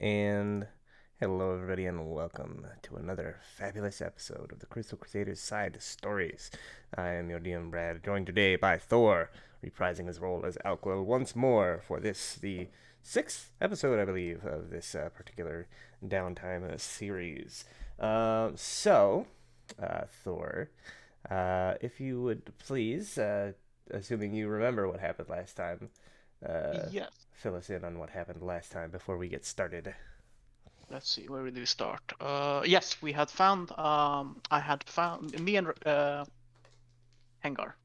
And hello, everybody, and welcome to another fabulous episode of the Crusaders Side Stories. I am your DM, Brad, joined today by Thor, reprising his role as Alquil once more for the sixth episode, I believe, of this particular downtime series. Thor, if you would please, assuming you remember what happened last time, uh, Yes. fill us in on what happened last time before we get started. Let's see, where did we start? Yes, we had found. I had found me and Hengar.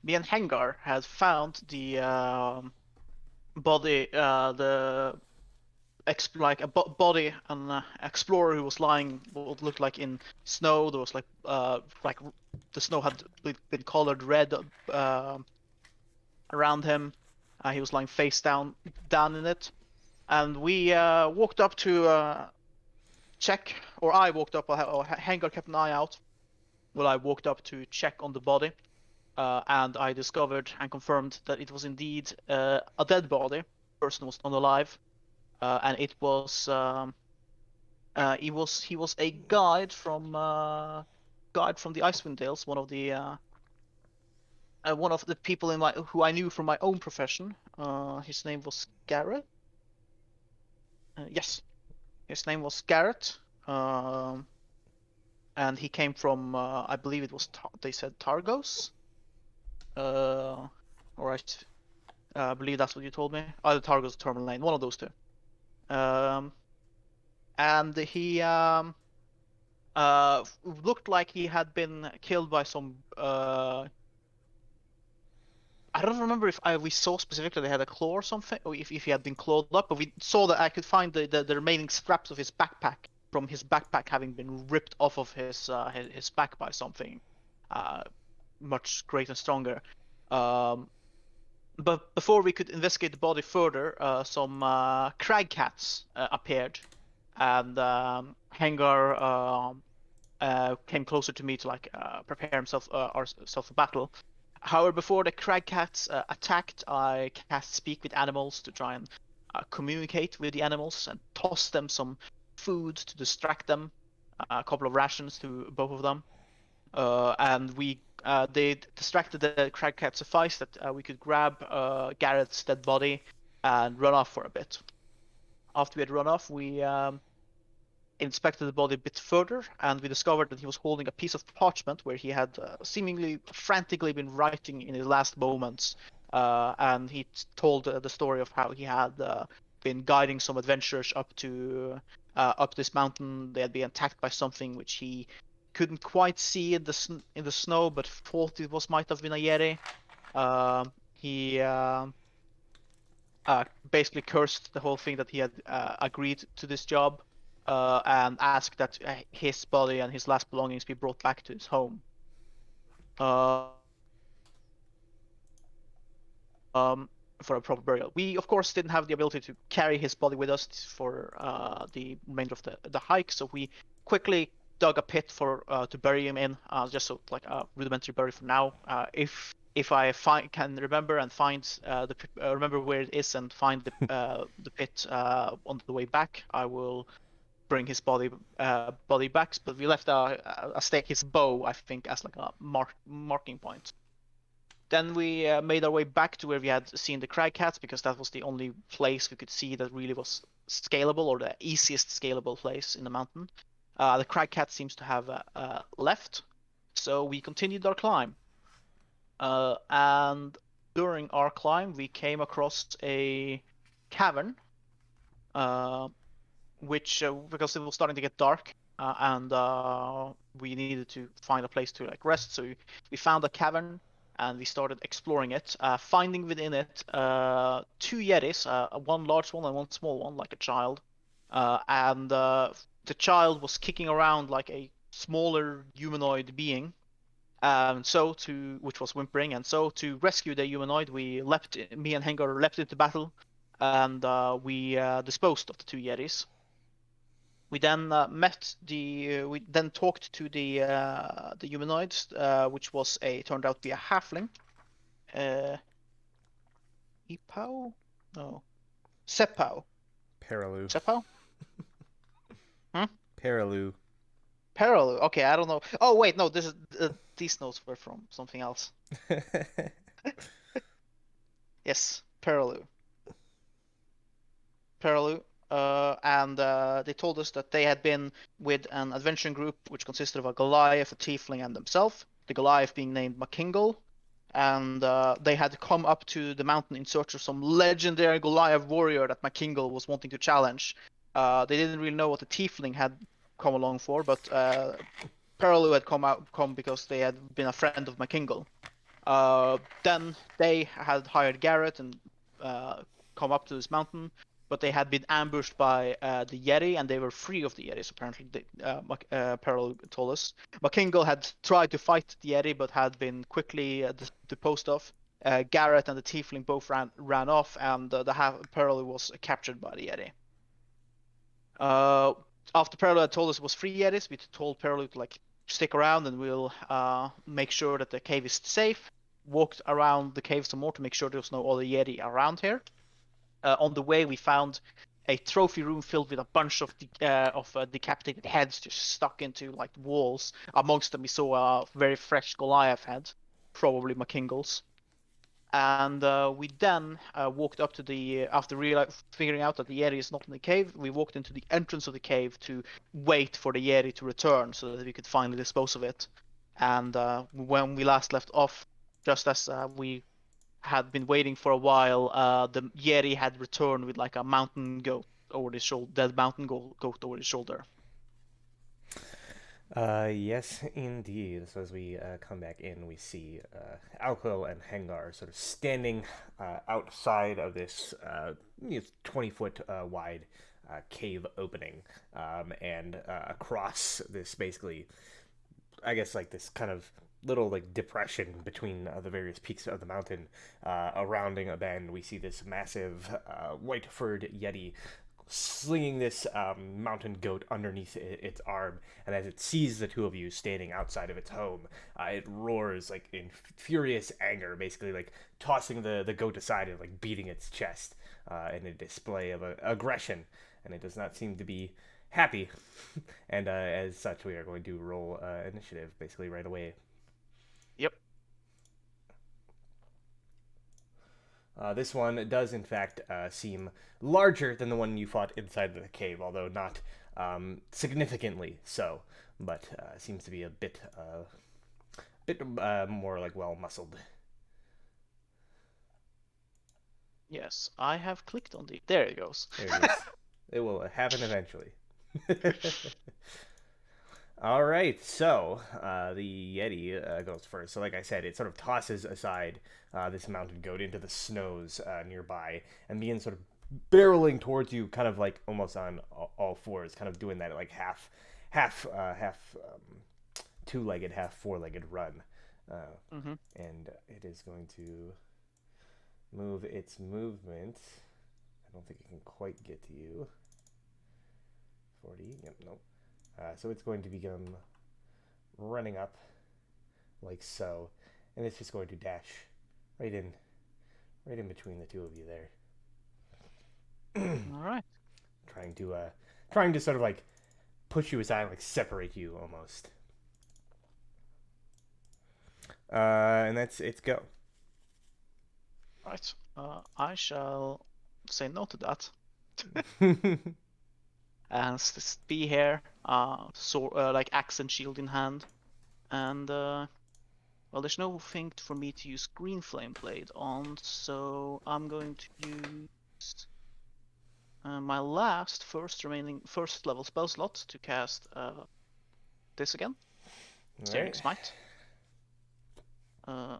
Me and Hengar had found the body, the like a body, an explorer who was lying what looked like in snow. There was like the snow had been colored red around him. He was lying face down in it, and we walked up to check, or I walked up, or Hangar kept an eye out. Well, I walked up to check on the body, and I discovered and confirmed that it was indeed a dead body. The person was not alive, and he was a guide from the Icewind Dales, one of the people who I knew from my own profession. His name was Garrett. Yes, his name was Garrett. Um, and he came from I believe it was they said Targos. Or I believe that's what you told me. Either Targos or Terminal Lane, one of those two. Um, and he looked like he had been killed by some. I don't remember if we saw specifically they had a claw or something, or if he had been clawed up. But we saw that I could find the remaining scraps of his backpack from his backpack having been ripped off of his back by something uh, much greater and stronger. Um, but before we could investigate the body further, some crag cats appeared, and Hengar came closer to me to prepare himself ourselves for battle. However, before the crag cats attacked, I cast speak with animals to try and communicate with the animals and toss them some food to distract them, a couple of rations to both of them. And they distracted the crag cat suffice that we could grab Garrett's dead body and run off for a bit. After we had run off, we inspected the body a bit further, and we discovered that he was holding a piece of parchment where he had seemingly frantically been writing in his last moments. And he told the story of how he had been guiding some adventurers up this mountain. They had been attacked by something which he couldn't quite see in the snow, but thought it might have been a yeti. He basically cursed the whole thing that he had agreed to this job, and asked that his body and his last belongings be brought back to his home. Um, for a proper burial. We, of course, didn't have the ability to carry his body with us for the remainder of the hike, so we quickly dug a pit for to bury him in, just so like a rudimentary burial for now. If I can remember and find remember where it is and find the pit on the way back, I will bring his body back. But we left a stake, his bow, I think, as like a marking point. Then we made our way back to where we had seen the crag cats, because that was the only place we could see that really was scalable, or the easiest scalable place in the mountain. The crag cat seems to have left, so we continued our climb. And during our climb, we came across a cavern, uh, which because it was starting to get dark, and we needed to find a place to like rest. So we found a cavern and we started exploring it, finding within it two yetis, one large one and one small one, like a child. And the child was kicking around like a smaller humanoid being. Which was whimpering, and so to rescue the humanoid, me and Hengar leapt into battle, and we disposed of the two yetis. We then we then talked to the humanoids, which turned out to be a halfling. Uh, Ipao? No, Sepao. Paraloo. Sepao? Hmm? Paraloo. Parallel. Okay, I don't know. Oh wait, no. This is these notes were from something else. Yes, Parallel. Parallel. And they told us that they had been with an adventuring group which consisted of a Goliath, a Tiefling, and themselves. The Goliath being named McKingle, and they had come up to the mountain in search of some legendary Goliath warrior that McKingle was wanting to challenge. They didn't really know what the Tiefling had come along for, but Parallel had come because they had been a friend of McKingle. Then they had hired Garrett and uh, come up to this mountain, but they had been ambushed by the Yeti, and they were free of the Yetis. Apparently, Peril told us. McKingle had tried to fight the Yeti, but had been quickly disposed of. Garrett and the Tiefling both ran off, and the Peril was captured by the Yeti. Uh, After Perlu had told us it was free Yetis, we told Perlu to like stick around and we'll make sure that the cave is safe. Walked around the cave some more to make sure there was no other Yeti around here. On the way, we found a trophy room filled with a bunch of decapitated heads just stuck into like walls. Amongst them, we saw a very fresh Goliath head, probably McKingle's. And we then walked up to the after figuring out that the Yeti is not in the cave. We walked into the entrance of the cave to wait for the Yeti to return so that we could finally dispose of it. And when we last left off, just as we had been waiting for a while, the Yeti had returned with like a mountain goat over his shoulder, dead mountain goat over his shoulder. Yes, indeed. So as we come back in, we see Alquil and Hengar sort of standing outside of this 20-foot wide cave opening, and across this basically, I guess, like this kind of little like depression between the various peaks of the mountain, rounding a bend, we see this massive white furred yeti slinging this mountain goat underneath its arm, and as it sees the two of you standing outside of its home, it roars like in furious anger, basically like tossing the goat aside and like beating its chest in a display of aggression, and it does not seem to be happy. And as such, we are going to roll initiative basically right away. Yep. This one does, in fact, seem larger than the one you fought inside the cave, although not significantly so. But seems to be a bit more like well muscled. Yes, I have clicked on the. There it goes. There it is. It will happen eventually. All right, so the Yeti goes first. So, like I said, it sort of tosses aside this mountain goat into the snows nearby and begins sort of barreling towards you, kind of like almost on all fours, kind of doing that like half two-legged, half four-legged run. Uh, Mm-hmm. and it is going to move its movement. I don't think it can quite get to you. 40. Yep, nope. So it's going to begin running up like so, and it's just going to dash right in, right in between the two of you there, All right. trying to trying to sort of like push you aside, like separate you almost. And that's its go. Right. I shall say no to that. And be here, like axe and shield in hand. And well, there's no thing for me to use green flame blade on, so I'm going to use my last first level spell slot to cast this again, All Searing right. Smite. Uh,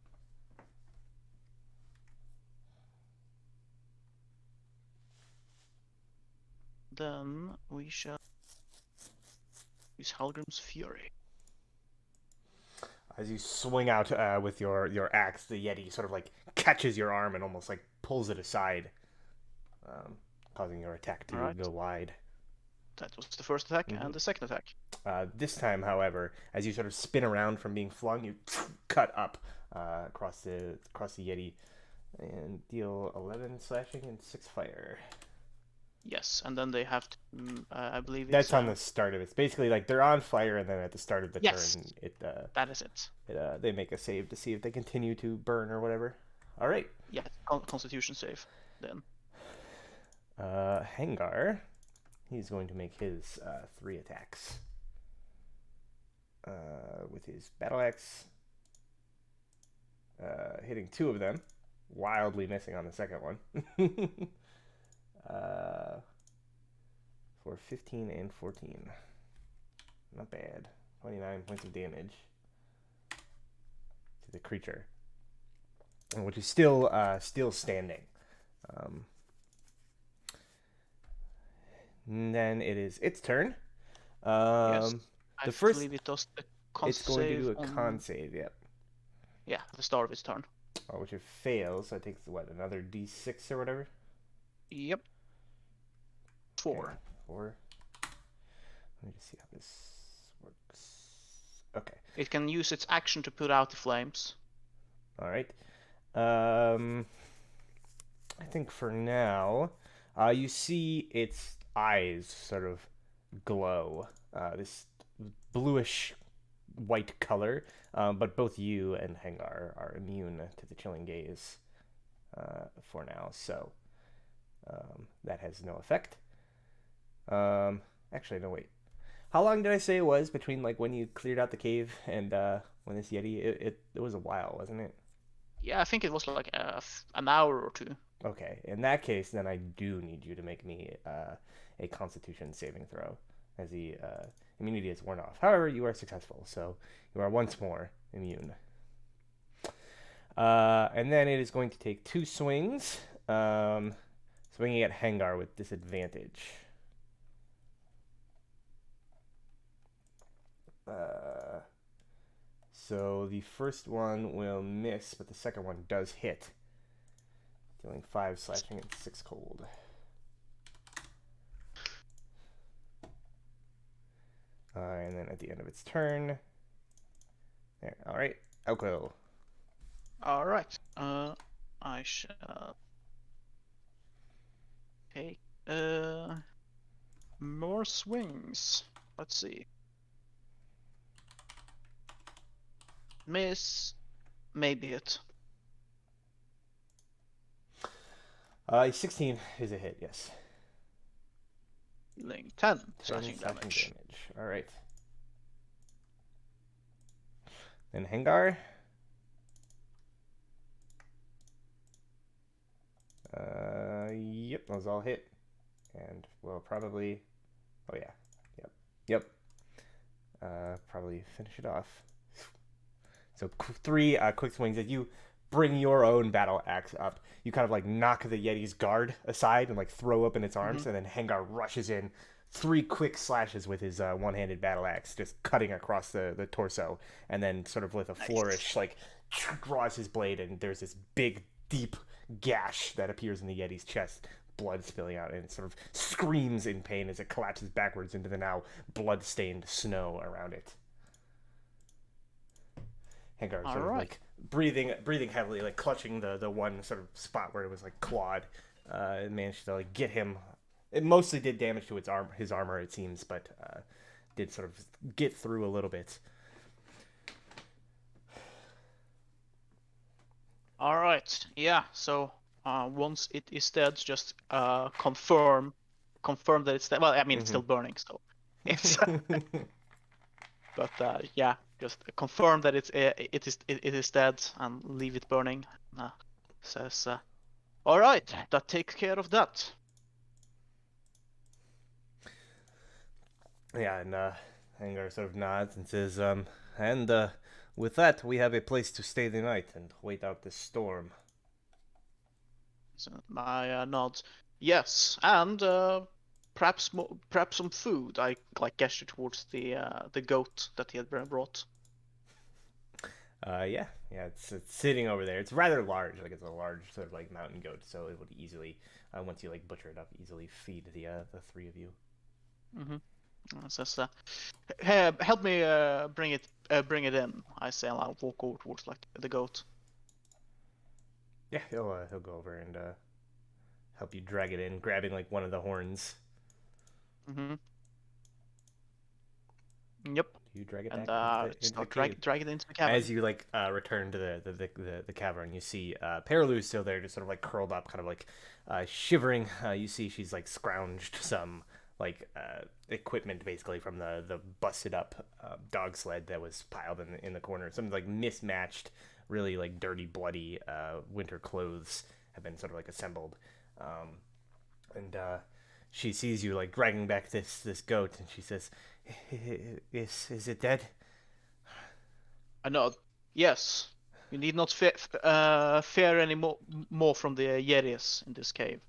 then we shall use Halgrim's Fury. As you swing out with your axe, the yeti sort of like catches your arm and almost like pulls it aside, um, causing your attack All to right. go wide. That was the first attack, Mm-hmm. and the second attack. This time, however, as you sort of spin around from being flung, you cut up across the yeti and deal 11 slashing and 6 fire. Yes, and then they have to. I believe it's. That's on the start of it. It's basically like they're on fire, and then at the start of the Yes, turn, that is it. they make a save to see if they continue to burn or whatever. All right. Yeah, Constitution save. Then. Hangar. He's going to make his 3 attacks with his battle axe, hitting 2 of them, wildly missing on the second one. uh, for 15 and 14. Not bad. 29 points of damage to the creature, which is still standing. Um, and then it is its turn. Yes, I The first, believe it does the con it's going to save do a con on. save. Yep. Yeah, at the start of its turn. Which it fails, so it takes what, another d6 or whatever. Yep. Okay, 4. 4. Let me just see how this works. Okay. It can use its action to put out the flames. All right. I think for now, you see its eyes sort of glow. This bluish white color, but both you and Hengar are immune to the chilling gaze for now, so that has no effect. Actually, no, wait. How long did I say it was between like when you cleared out the cave and when this Yeti? It was a while, wasn't it? Yeah, I think it was like an hour or two. Okay, in that case, then I do need you to make me a Constitution saving throw, as the immunity is worn off. However, you are successful, so you are once more immune. And then it is going to take 2 swings, swinging at Hengar with disadvantage. So the first one will miss, but the second one does hit, dealing 5 slashing and 6 cold. And then at the end of its turn, there. All right, Elko. All right. I shall take more swings. Let's see. Miss, maybe hit. 16 is a hit, yes. Dealing 10 10 slashing damage. All right. Then Hengar. Yep, those all hit. And we'll probably. Oh, yeah. Yep. Probably finish it off. So 3 quick swings as you bring your own battle axe up. You kind of like knock the Yeti's guard aside and like throw open its arms, and then Hengar rushes in. 3 quick slashes with his one-handed battle axe, just cutting across the torso, and then sort of with a flourish, like draws his blade, and there's this big, deep gash that appears in the Yeti's chest, blood spilling out, and it sort of screams in pain as it collapses backwards into the now blood-stained snow around it. Hengar All sort of right. like breathing heavily, like clutching the one sort of spot where it was like clawed, and managed to like get him. It mostly did damage to his armor, it seems, but did sort of get through a little bit. All right. Yeah. So once it is dead, just confirm that it's dead. Well, I mean, it's still burning, so it's. But yeah, just confirm that it is dead and leave it burning. Says, all right, that takes care of that. Yeah, and Hengar sort of nods and says, and with that, we have a place to stay the night and wait out this storm. So my nods. Yes, and perhaps some food. I like gesture towards the goat that he had brought. Yeah, it's sitting over there. It's rather large, like it's a large sort of like mountain goat, so it would easily, once you like butcher it up, easily feed the 3 of you. Says, help me bring it in. I say, and I'll walk over towards like the goat. Yeah, he'll go over and help you drag it in, grabbing like one of the horns. Mm-hmm. Yep. You drag it And back into the start cave. drag it into the As cavern. you like return to the cavern, you see Perilou's still there, just sort of like curled up, kind of like shivering. You see she's like scrounged some like equipment basically from the busted up dog sled that was piled in the corner. Some like mismatched, really like dirty, bloody winter clothes have been sort of like assembled, and she sees you like dragging back this goat, and she says, "Is it dead?" I know. Yes. You need not fear any more from the Yeris in this cave.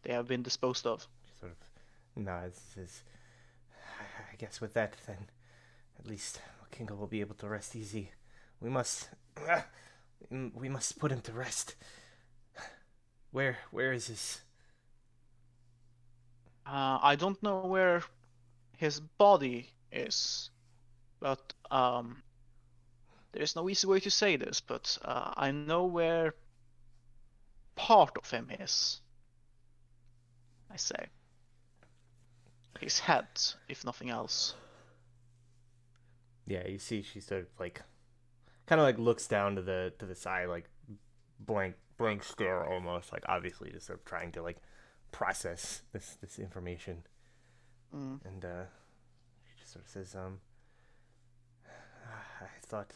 They have been disposed of. She sort of nods. Says, I guess with that, then at least Kingo will be able to rest easy. We must, we must put him to rest. Where is his? I don't know where his body is, but there is no easy way to say this, but I know where part of him is. I say his head, if nothing else. Yeah, you see, she sort of like, kind of like looks down to the side, like blank stare almost, like obviously just sort of trying to like process this information, Mm, and she just sort of says, I thought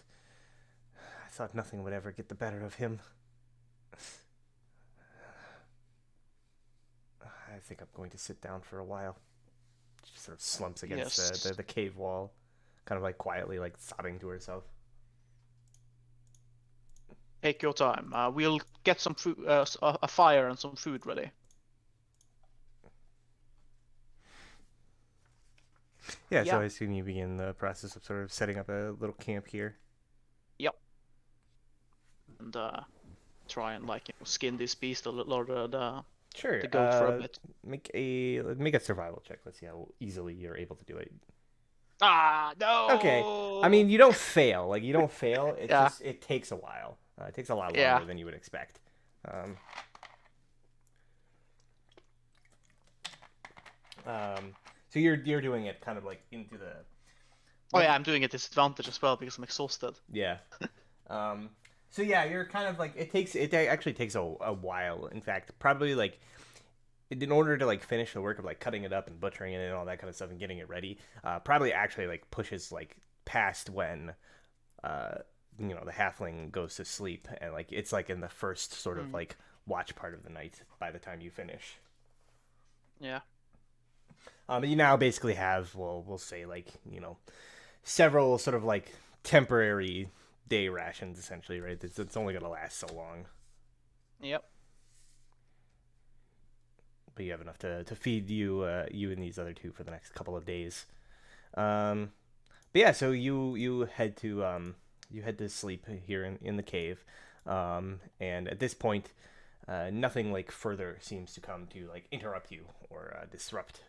I thought nothing would ever get the better of him. I think I'm going to sit down for a while. She sort of slumps against yes. the cave wall, kind of like quietly, like sobbing to herself. Take your time. We'll get some food, a fire and some food ready. Yeah, so Yeah. I assume you begin the process of sort of setting up a little camp here. Yep. And try and like skin this beast a little, or Sure. the goat for a bit. Make a survival check. Let's see how easily you're able to do it. Ah, Okay. I no. mean, you don't fail. Like you don't fail. It's Yeah. just it takes a while. It takes a lot Yeah. longer than you would expect. Um, um, so you're doing it kind of like into the Oh like yeah, I'm doing a disadvantage as well because I'm exhausted. yeah. Um, so yeah, you're kind of like it actually takes a while. In fact, probably like in order to like finish the work of like cutting it up and butchering it and all that kind of stuff and getting it ready, probably actually like pushes like past when uh the halfling goes to sleep, and like it's like in the first sort of Hmm. like watch part of the night by the time you finish. Yeah. You now basically have, well, we'll say like several sort of like temporary day rations essentially, right? It's only gonna last so long, Yep. but you have enough to feed you and these other two for the next couple of days. Um, but yeah, so you head to sleep here in the cave, and at this point, nothing like further seems to come to like interrupt you or disrupt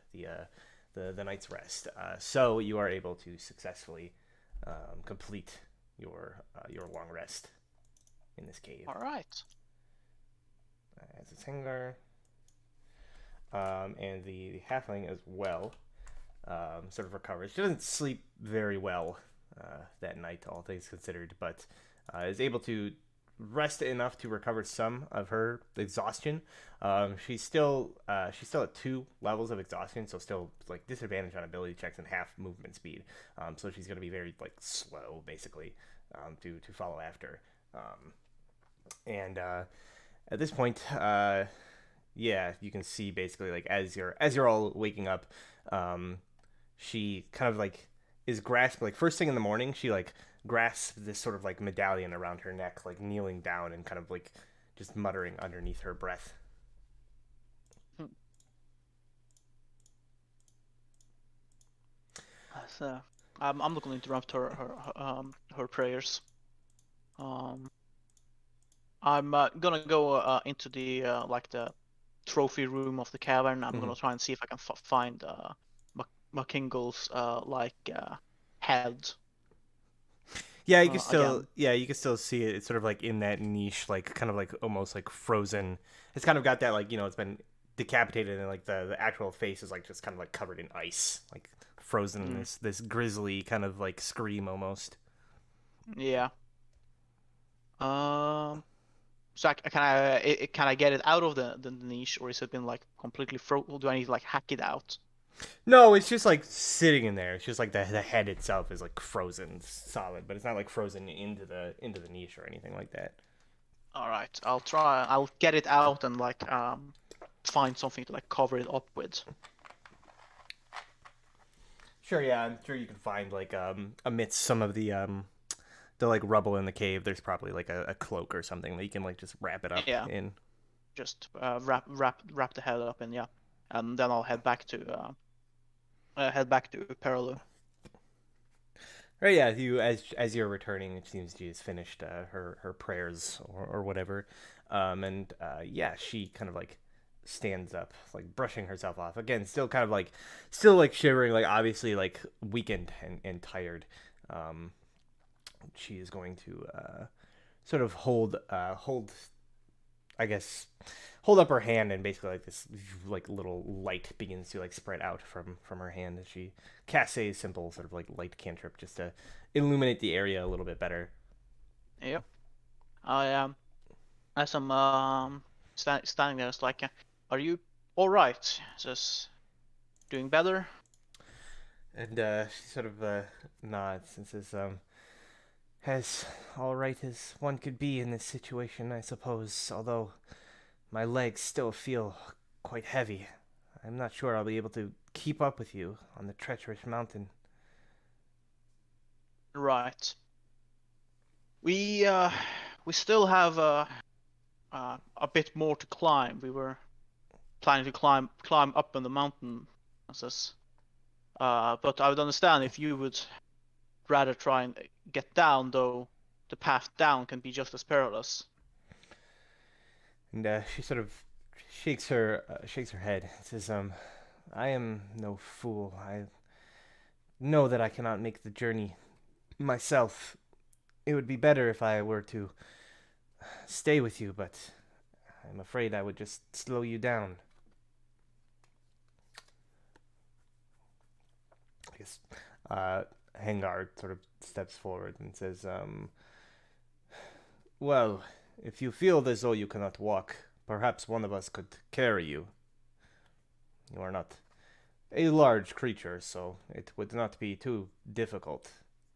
the night's rest. So you are able to successfully complete your long rest in this cave. All right. As a Sanglar, and the halfling as well, sort of recovers. She doesn't sleep very well that night, all things considered, but is able to rest enough to recover some of her exhaustion. She's still at 2 levels of exhaustion, so still like disadvantage on ability checks and half movement speed. So she's going to be very like slow, basically, to follow after. And At this point, yeah, you can see basically like as you're all waking up, um, she kind of like is grasped like first thing in the morning. She like grasps this sort of like medallion around her neck, like kneeling down and kind of like just muttering underneath her breath. Hmm. So I'm not going to interrupt her prayers. Um, I'm gonna go into the like the trophy room of the cavern. I'm Mm-hmm. gonna try and see if I can find McKingle's head. again. you can still see it. It's sort of like in that niche, like kind of like almost like frozen. It's kind of got that like it's been decapitated and like the actual face is like just kind of like covered in ice, like frozen in Mm, this grisly kind of like scream almost. yeah. Um. So can I get it out of the niche, or is it been like completely Do I need to like hack it out? No, it's just like sitting in there. It's just like the head itself is like frozen solid, but it's not like frozen into the niche or anything like that. All right, I'll try. I'll get it out and like find something to like cover it up with. Sure, yeah, I'm sure you can find like amidst some of the like rubble in the cave, there's probably like a cloak or something that you can like just wrap it up Yeah, in. just wrap the head up and yeah, and then I'll head back to Perilou. Right, yeah, you as you're returning, it seems she has finished her prayers or whatever, and yeah, she kind of like stands up, like brushing herself off again, still like shivering, like obviously like weakened and tired. Um, she is going to sort of hold I guess hold up her hand and basically like this like little light begins to like spread out from her hand as she casts a simple sort of like light cantrip just to illuminate the area a little bit better. Yep. I as I'm standing there, it's like, are you all right? Just doing better? And she sort of nods and says, as all right as one could be in this situation, I suppose, although my legs still feel quite heavy. I'm not sure I'll be able to keep up with you on the treacherous mountain. Right. We uh we still have a bit more to climb. We were planning to climb up on the mountain, says. But I would understand if you would rather try and get down, though the path down can be just as perilous. And she sort of shakes her head and says, I am no fool. I know that I cannot make the journey myself. It would be better if I were to stay with you, but I'm afraid I would just slow you down. I guess uh, Hangard sort of steps forward and says, well, if you feel as though you cannot walk, perhaps one of us could carry you. You are not a large creature, so it would not be too difficult,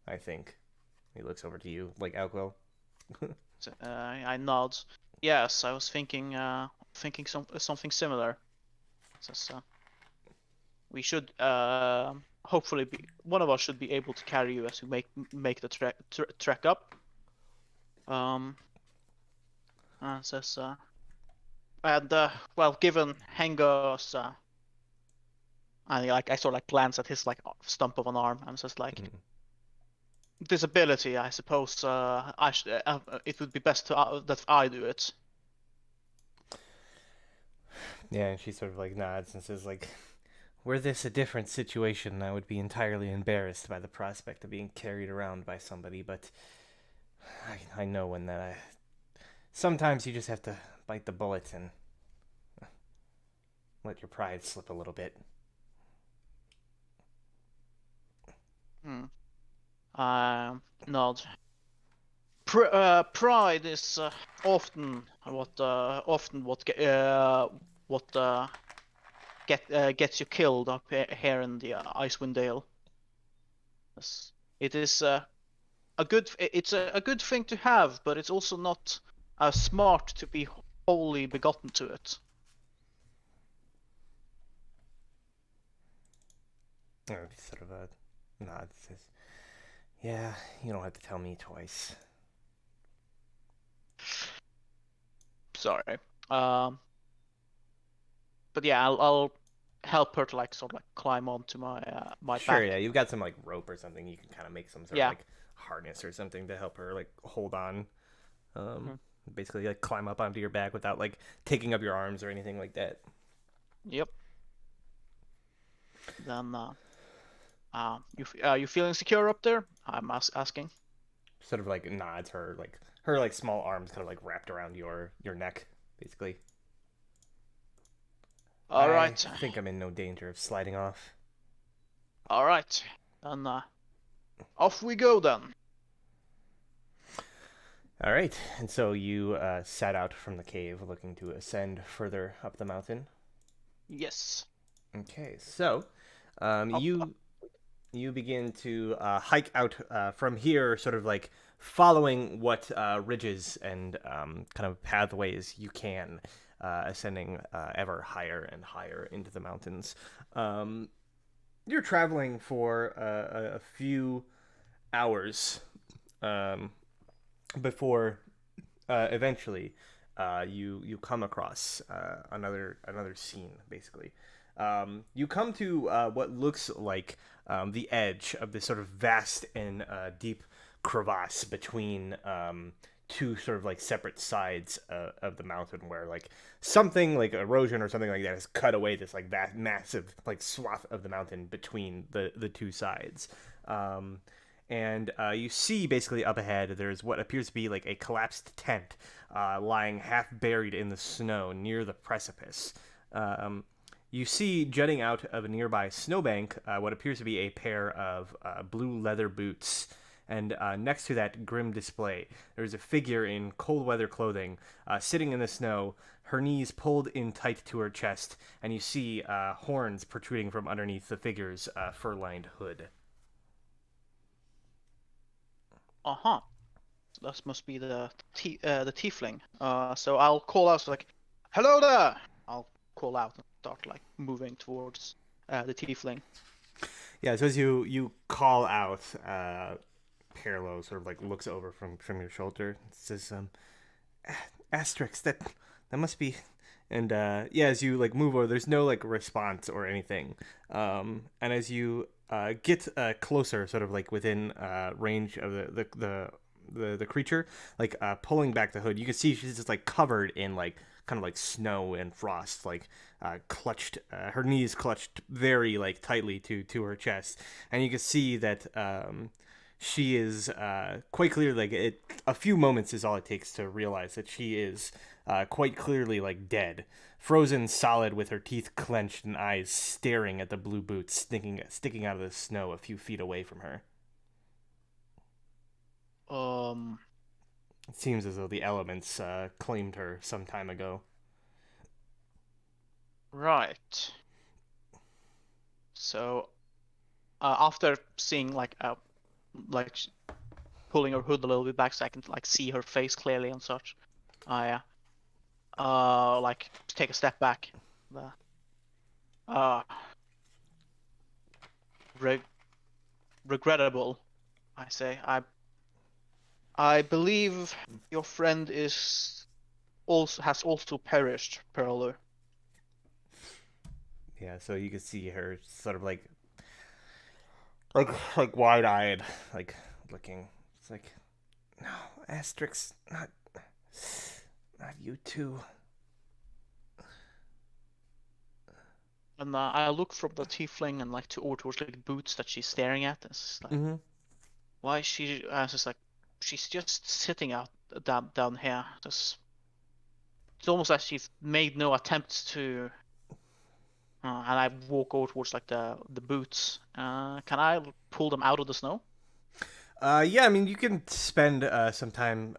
I think. He looks over to you, like Alquil. So, I nod. Yes, I was thinking something similar. Says, we should hopefully be one of us should be able to carry you as we make the trek up. Um, says and well, given Hengo's and like I sort of like glance at his like stump of an arm and says like disability, I suppose it would be best that I do it. Yeah, and she sort of like nods and says, like, were this a different situation, I would be entirely embarrassed by the prospect of being carried around by somebody, but I know when that sometimes you just have to bite the bullet and let your pride slip a little bit. Hmm. Nod. Pride is often what gets you killed up here in the Icewind Dale. It is a good thing to have, but it's also not smart to be wholly begotten to it. Or sort of a nod says, yeah, you don't have to tell me twice. Sorry. Um, but yeah, I'll help her to like sort of like climb onto my Sure, yeah, back. you've got some like rope or something. You can kind of make some sort of Yeah. like harness or something to help her like hold on. Um, Mhm. basically like climb up onto your back without like taking up your arms or anything like that. Yep. Then you feeling secure up there? I'm asking. sort of like nods, her like small arms kind of like wrapped around your neck, basically. All I right, think I'm in no danger of sliding off. all right, and off we go then. All right, and so you set out from the cave, looking to ascend further up the mountain. Yes. Okay, so Up, up. you begin to hike out from here, sort of like following what ridges and kind of pathways you can, ascending ever higher and higher into the mountains. Um, you're traveling for a few hours um, before eventually you come across another scene. Basically, you come to what looks like the edge of this sort of vast and deep crevasse between two sort of like separate sides of the mountain, where like something like erosion or something like that has cut away this like that massive like swath of the mountain between the two sides. And you see basically up ahead there's what appears to be like a collapsed tent lying half buried in the snow near the precipice. Um, you see jutting out of a nearby snowbank what appears to be a pair of blue leather boots. And next to that grim display, there's a figure in cold weather clothing sitting in the snow, her knees pulled in tight to her chest, and you see horns protruding from underneath the figure's fur lined hood. Uh-huh. That must be the tiefling. So I'll call out like, "Hello there!" I'll call out and start like moving towards the tiefling. Yeah, so as you call out, Paralo sort of like looks over from your shoulder and says, Asterix, that must be. And yeah, as you like move over, there's no like response or anything. And as you get closer, sort of like within range of the creature, like pulling back the hood, you can see she's just like covered in like kind of like snow and frost, like clutched, her knees clutched very like tightly to her chest, and you can see that she is quite clear. Like it, a few moments is all it takes to realize that she is quite clearly like dead, frozen solid, with her teeth clenched and eyes staring at the blue boots sticking out of the snow a few feet away from her. Um, It seems as though the elements claimed her some time ago. right. So after seeing like pulling her hood a little bit back so I can like see her face clearly and such, I like take a step back. The uh re regrettable, I say. I believe your friend is also has also perished, Perlu. Yeah, so you can see her sort of like wide eyed, like looking. It's like, no, Asterix, not you too. And I look from the tiefling and like to over towards like the boots that she's staring at. And it's like, Mm-hmm. why is she? It's just like she's just sitting out down here. Just it's almost like she's made no attempts to. And I walk over towards like the boots. Can I pull them out of the snow? Yeah, I mean, you can spend some time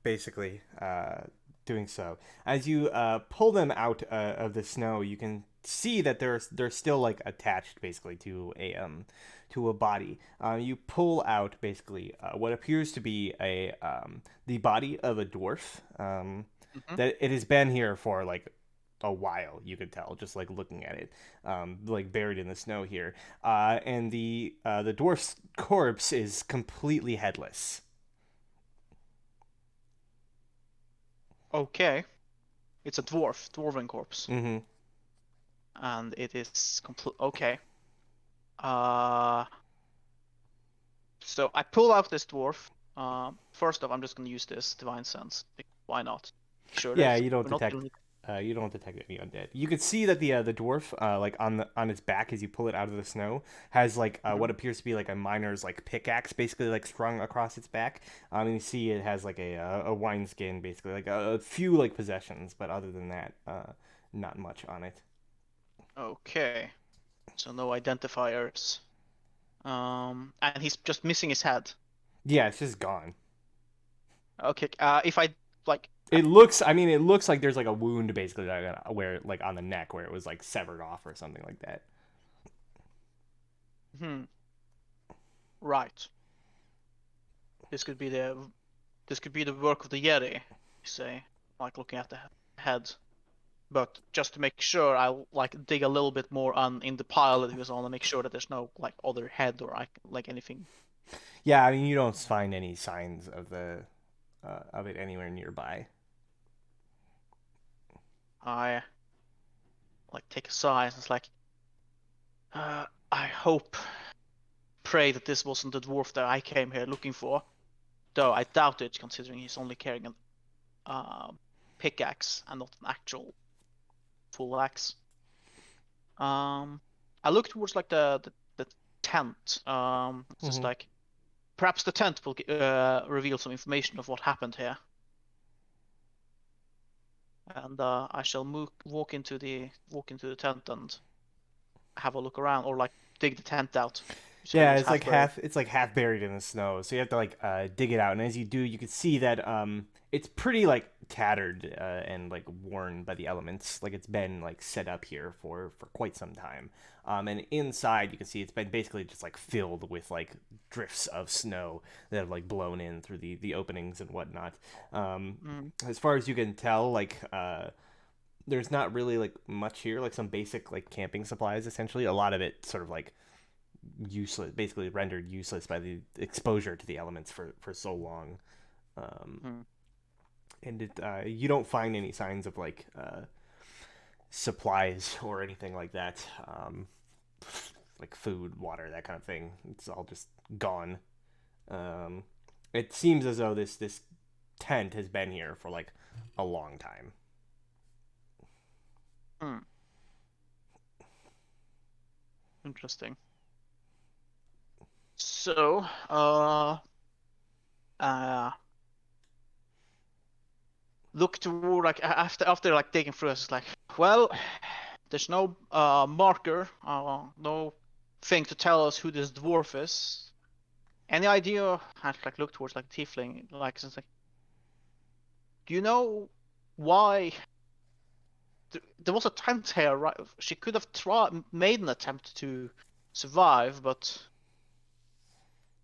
basically doing so. As you pull them out of the snow, you can see that they're still like attached basically to a body. You pull out basically what appears to be a the body of a dwarf. Hmm. That it has been here for like a while. You could tell just like looking at it, like buried in the snow here. And the dwarf's corpse is completely headless. Okay, it's a dwarven corpse, Mm-hmm. and it is complete. Okay. Uh, so I pull out this dwarf. First off, I'm just gonna use this divine sense. Why not? Sure, Yeah, there's you don't we're not detect gonna. You don't detect any undead. You could see that the dwarf, like on its back as you pull it out of the snow, has like Mhm. what appears to be like a miner's like pickaxe, basically like strung across its back. And you see it has like a wineskin, basically like a few like possessions, but other than that, not much on it. Okay, so no identifiers. And he's just missing his head. Yeah, it's just gone. Okay, if I like, It looks. I mean, it looks like there's like a wound basically like, where like on the neck where it was like severed off or something like that. hmm, right. This could be the work of the Yeti, you say, like looking at the head. But just to make sure, I'll like dig a little bit more on in the pile that he was on and make sure that there's no like other head or like anything. Yeah, I mean, you don't find any signs of it anywhere nearby. I like take a sigh and it's like, I hope, pray that this wasn't the dwarf that I came here looking for. Though I doubt it, considering he's only carrying an pickaxe and not an actual full axe. Um, I look towards like the tent. It's just Mm-hmm. like perhaps the tent will reveal some information of what happened here. And I shall walk into the tent and have a look around, or like dig the tent out. You said it Yeah, was it's like half buried. half buried in the snow, so you have to like dig it out. And as you do, you can see that it's pretty like tattered and like worn by the elements. Like it's been like set up here for quite some time. And inside, you can see it's been basically just like filled with like drifts of snow that have like blown in through the openings and whatnot. Mm, As far as you can tell, like there's not really like much here. Like some basic like camping supplies, essentially. A lot of it sort of like useless, basically rendered useless by the exposure to the elements for so long. Um, mm. and you don't find any signs of like supplies or anything like that, like food, water, that kind of thing. It's all just gone. Um, it seems as though this tent has been here for like a long time. Hmm. Interesting. So, uh, look toward like after like digging through, it's like, well, there's no marker, no thing to tell us who this dwarf is. Any idea? I like look towards like tiefling, like it's like, do you know why there was a tent here? Right, she could have made an attempt to survive, but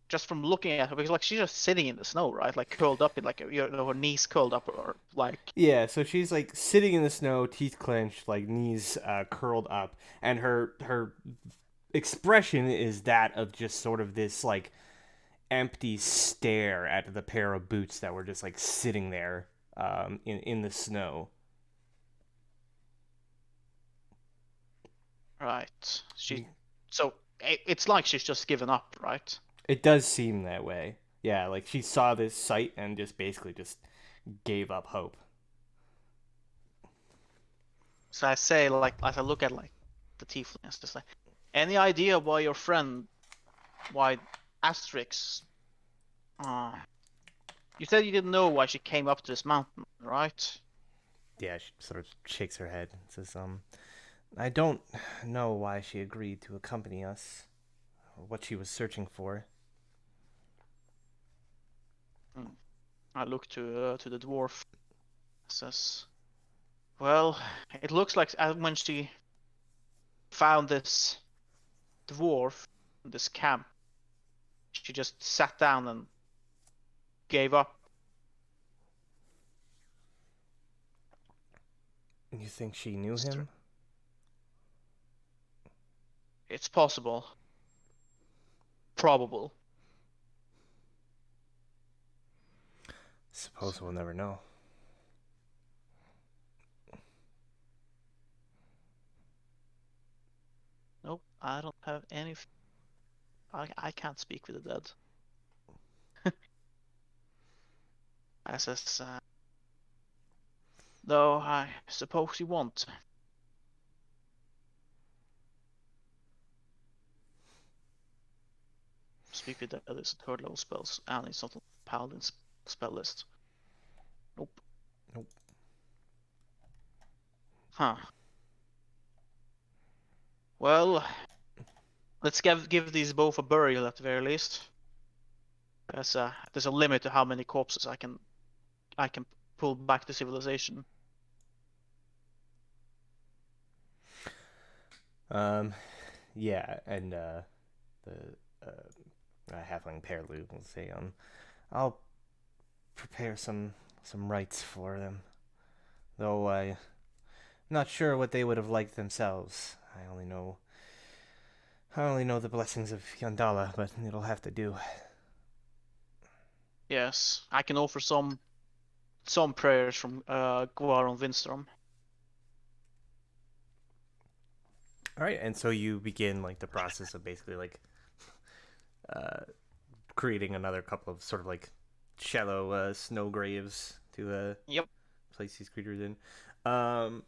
just from looking at her, because like she's just sitting in the snow, right? Like curled up in like her knees curled up, or like Yeah, so she's like sitting in the snow, teeth clenched, like knees curled up, and her expression is that of just sort of this like empty stare at the pair of boots that were just like sitting there in the snow. right. You, So it's like she's just given up, right? it does seem that way. Yeah, like she saw this sight and just basically just gave up hope. So I say, like, as I look at like the tiefling, it's just like, any idea why your friend, why Asterix, uh, you said you didn't know why she came up to this mountain, right? Yeah, she sort of shakes her head and says, I don't know why she agreed to accompany us, or what she was searching for. Hmm. I look to the dwarf. Says, well, it looks like when she found this dwarf, this camp, she just sat down and gave up. You think she knew him? It's possible, probable. Suppose we'll never know. Nope, I don't have any. I can't speak with the dead. I says, Though I suppose he won't. Speak with the others, third level spells, and it's not on Paladin's spell list. Nope. Nope. Huh. Well, let's give these both a burial at the very least. There's a limit to how many corpses I can pull back to civilization. Um, yeah, and the halfling Perlu will say, I'll prepare some rites for them, though I'm not sure what they would have liked themselves. I only know the blessings of Yandala, but it'll have to do. Yes, I can offer some prayers from Guaron Windstrom. All right, and so you begin like the process of basically like uh, creating another couple of sort of like shallow snow graves to Yep. place these creatures in. Um,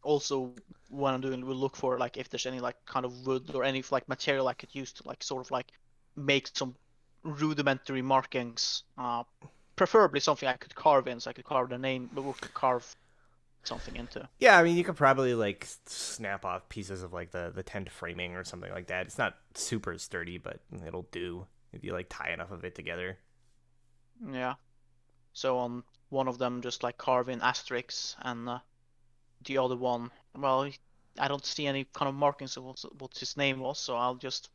Also, what I'm doing will look for like if there's any like kind of wood or any like material I could use to like sort of like make some rudimentary markings. Preferably something I could carve in, so I could carve the name, but carve something into. yeah, I mean you could probably like snap off pieces of like the tent framing or something like that. It's not super sturdy, but it'll do if you like tie enough of it together. Yeah. So on one of them, just like carve in asterisks, and the other one, well, I don't see any kind of markings of what his name was, so I'll just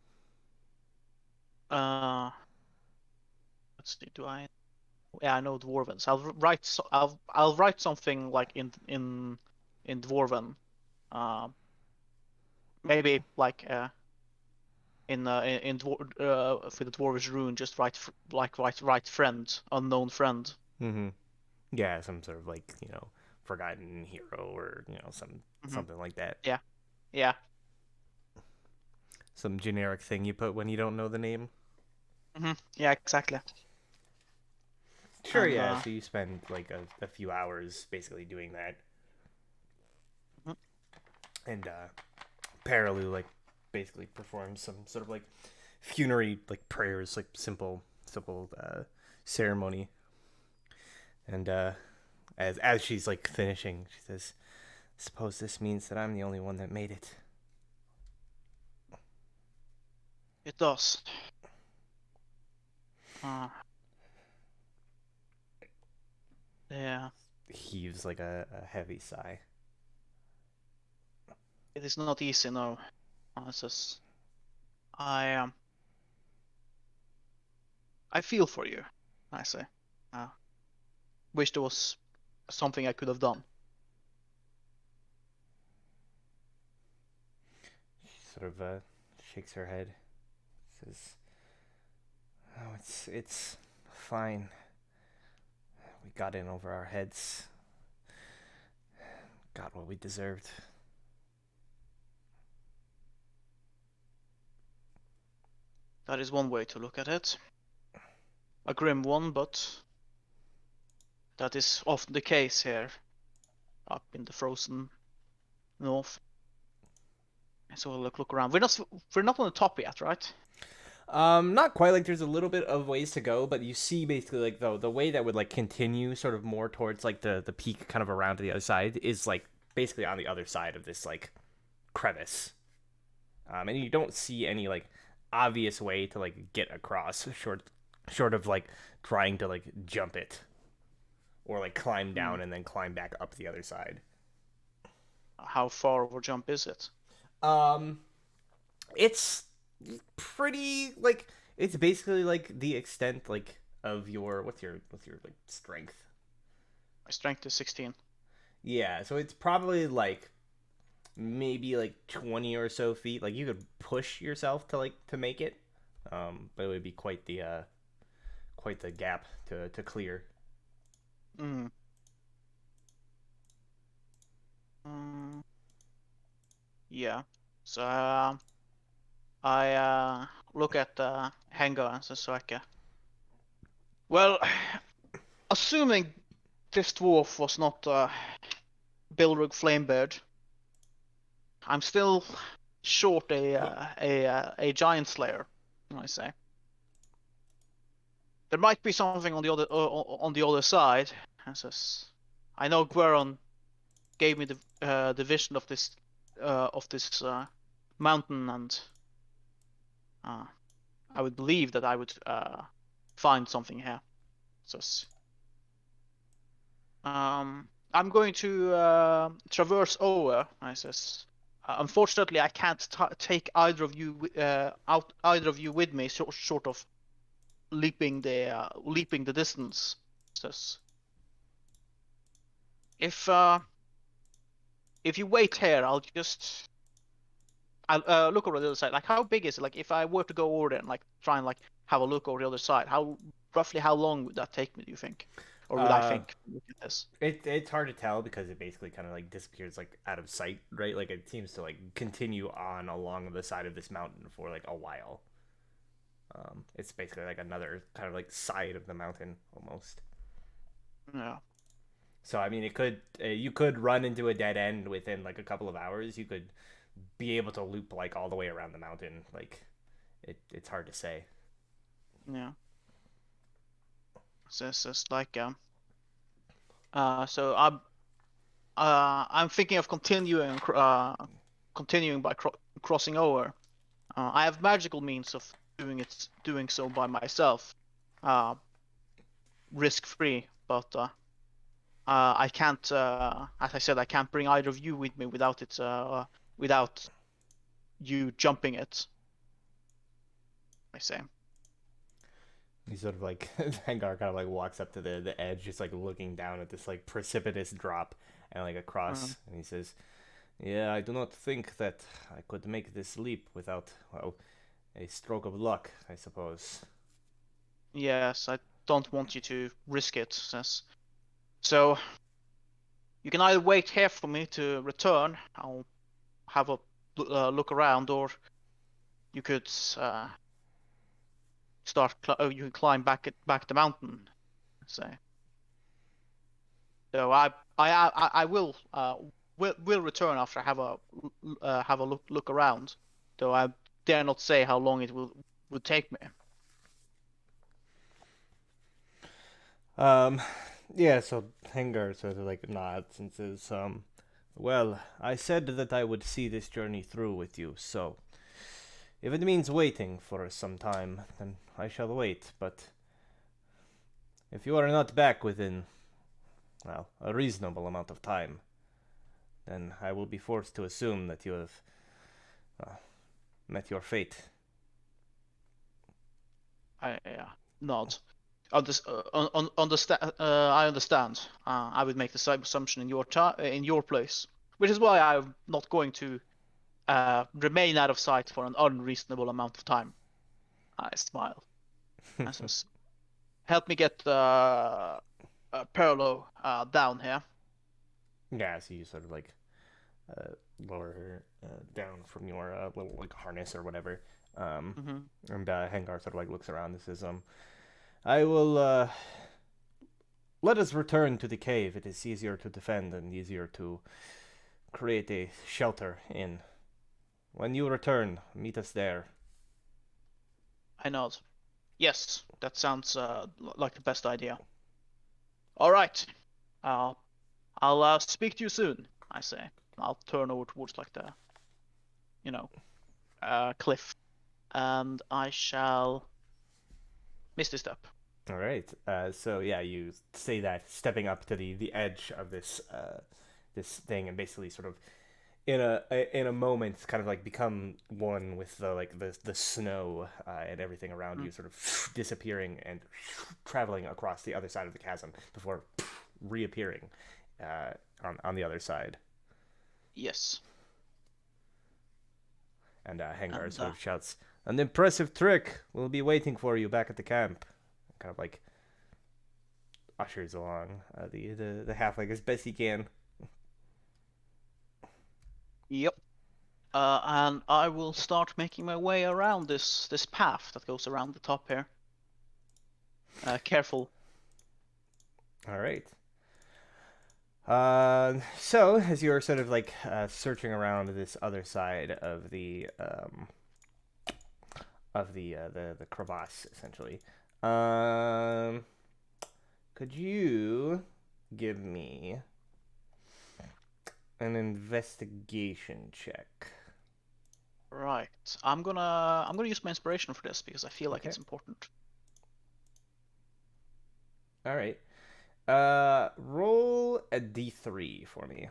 uh, let's see, do I? Yeah, I know Dwarven. So I'll write something like in Dwarven. Uh, maybe like for the Dwarvish rune, just write friend, unknown friend. Mm-hmm. Yeah, some sort of like forgotten hero or Hmm. something like that. Yeah, yeah. Some generic thing you put when you don't know the name. Yeah, exactly. Sure, And yeah. So you spend like a few hours basically doing that, mhm, and Paralu like basically performs some sort of like funerary like prayers, like simple ceremony. And as she's like finishing, she says, "Suppose this means that I'm the only one that made it." it does. Uh, yeah, Heaves like a heavy sigh. it is not easy, no. It's just I I feel for you. I say. Uh, wish there was something I could have done. She sort of shakes her head. Says, "Oh, it's fine. We got in over our heads. Got what we deserved." That is one way to look at it. A grim one, but that is often the case here, up in the frozen north. So we'll look around. We're not on the top yet, right? Not quite. Like there's a little bit of ways to go, but you see basically like the way that would like continue sort of more towards like the peak, kind of around to the other side, is like basically on the other side of this like crevice. And you don't see any like obvious way to like get across, short of like trying to like jump it or like climb Hmm. down and then climb back up the other side. How far of a jump is it? Um, it's pretty like it's basically like the extent like of your what's your like strength. My strength is 16. Yeah, so it's probably like maybe like 20 or so feet. Like you could push yourself to like to make it, but it would be quite the gap to clear. Mm. Mm, yeah. So I look at Henga and Sasaka. Well, assuming this dwarf was not Bilrug Flamebeard, I'm still short a giant slayer, I say. There might be something on the other side. I know Gueron gave me the vision of this mountain, and I would believe that I would find something here. So I'm going to traverse over. I says. Unfortunately, I can't take either of you either of you with me, short of leaping the distance. Says if if you wait here, I'll look over the other side. Like, how big is it? Like, if I were to go over there and like try and like have a look over the other side, how long would that take me? Do you think, or would I Uh, think? Look at this. it's hard to tell because it basically kind of like disappears like out of sight, right? Like it seems to like continue on along the side of this mountain for like a while. It's basically like another kind of like side of the mountain almost. Yeah, So I mean, it could you could run into a dead end within like a couple of hours. You could be able to loop like all the way around the mountain. Like it's hard to say. yeah. So it's just like so I'm thinking of continuing by crossing over. I have magical means of doing so by myself, uh, risk free. But I can't, as I said, I can't bring either of you with me without you jumping it. I say. He sort of like Hangar kind of like walks up to the edge, just like looking down at this like precipitous drop and like Mm. across, and he says, "Yeah, I do not think that I could make this leap without well a stroke of luck, I suppose." Yes, I don't want you to risk it. So you can either wait here for me to return. I'll have a look around, or you could you can climb back the mountain. Say. So I will return after I have a look around. Though I dare not say how long it would take me. Um, yeah. So Hangar sort of like nods and says, "Well, I said that I would see this journey through with you, so." If it means waiting for some time, then I shall wait, but if you are not back within, well, a reasonable amount of time, then I will be forced to assume that you have uh, met your fate. I nod. Understand. I understand. I would make the same assumption in your place, which is why I'm not going to remain out of sight for an unreasonable amount of time. I smile. I says, "Help me get Perlo down here." Yeah, so you sort of like uh, lower her down from your little like harness or whatever. Um, Hmm. and Hengar sort of like looks around and says, I will let us return to the cave. It is easier to defend and easier to create a shelter in. When you return, meet us there." I nod. Yes, that sounds like the best idea. All right. Uh, I'll speak to you soon. I say. I'll turn over towards like the you know cliff, and I shall misty step. All right. So yeah, you say that stepping up to the edge of this this thing, and basically sort of in a moment, kind of like become one with the like the snow and everything around Mm. you, sort of disappearing and traveling across the other side of the chasm before reappearing uh, on the other side. Yes, And Hangar and sort of shouts, "An impressive trick! We'll be waiting for you back at the camp." Kind of like ushers along the halfling as best he can. yep. And I will start making my way around this path that goes around the top here. Careful. All right. So as you're sort of like searching around this other side of the crevasse, essentially, um, could you give me an investigation check? Right. I'm gonna use my inspiration for this because I feel like Okay. it's important. All right. Roll a d3 for me.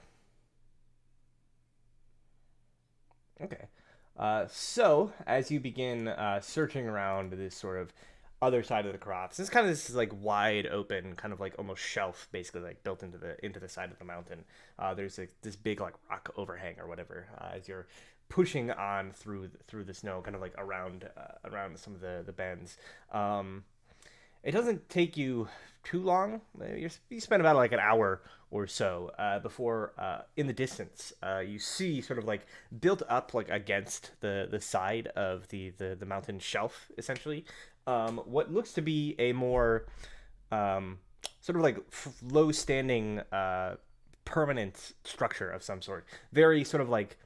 Okay. So as you begin searching around this sort of other side of the crops, it's kind of this like wide open, kind of like almost shelf, basically like built into the side of the mountain. There's like this big like rock overhang or whatever as you're pushing on through the snow, kind of like around some of the bends. It doesn't take you too long. You spend about like an hour or so before, in the distance, you see sort of like built up like against the side of the mountain shelf, essentially, what looks to be a more um, sort of like low standing permanent structure of some sort. Very sort of like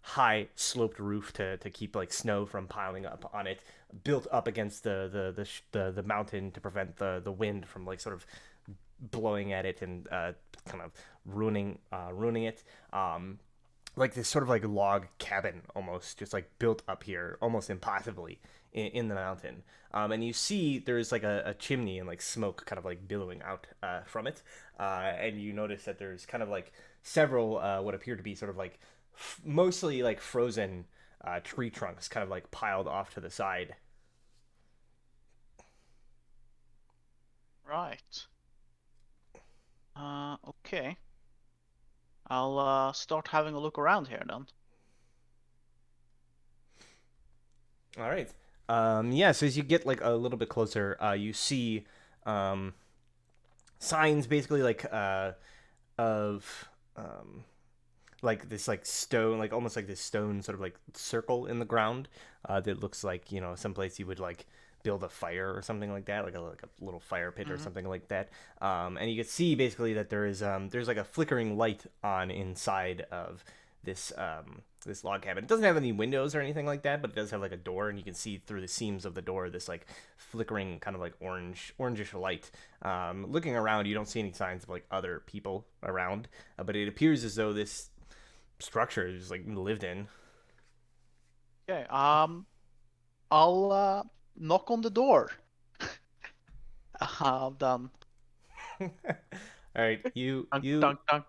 high sloped roof to keep like snow from piling up on it, built up against the mountain to prevent the wind from like sort of blowing at it and kind of ruining it. Like this sort of like log cabin almost just like built up here almost impossibly in the mountain, and you see there's like a chimney and like smoke kind of like billowing out from it, and you notice that there's kind of like several what appear to be sort of like mostly like frozen tree trunks kind of like piled off to the side. Right. Okay. I'll start having a look around here then. All right. Yeah, so as you get like a little bit closer, you see um, signs basically like of like this like stone, like almost like this stone sort of like circle in the ground that looks like, someplace you would like build a fire or something like that, like a little fire pit or Hmm. something like that. And you can see basically that there's like a flickering light on inside of this log cabin. It doesn't have any windows or anything like that, but it does have like a door, and you can see through the seams of the door this like flickering kind of like orangish light. Looking around, you don't see any signs of like other people around, but it appears as though this structure is like lived in. Okay. I'll knock on the door. Then All right, dunk dunk dunk.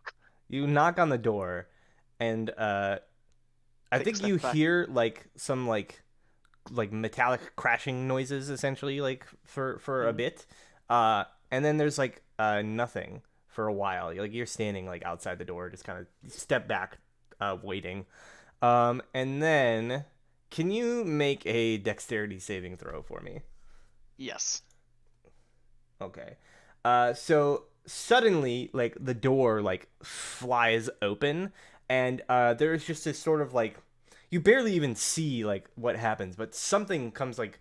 you knock on the door, and I Take a think you step back. hear like some like metallic crashing noises, essentially, like for a Hmm. bit, and then there's like nothing for a while. Like you're standing like outside the door, just kind of step back, waiting, and then can you make a dexterity saving throw for me? Yes. Okay. So suddenly, like the door like flies open, and there's just this sort of like you barely even see like what happens, but something comes like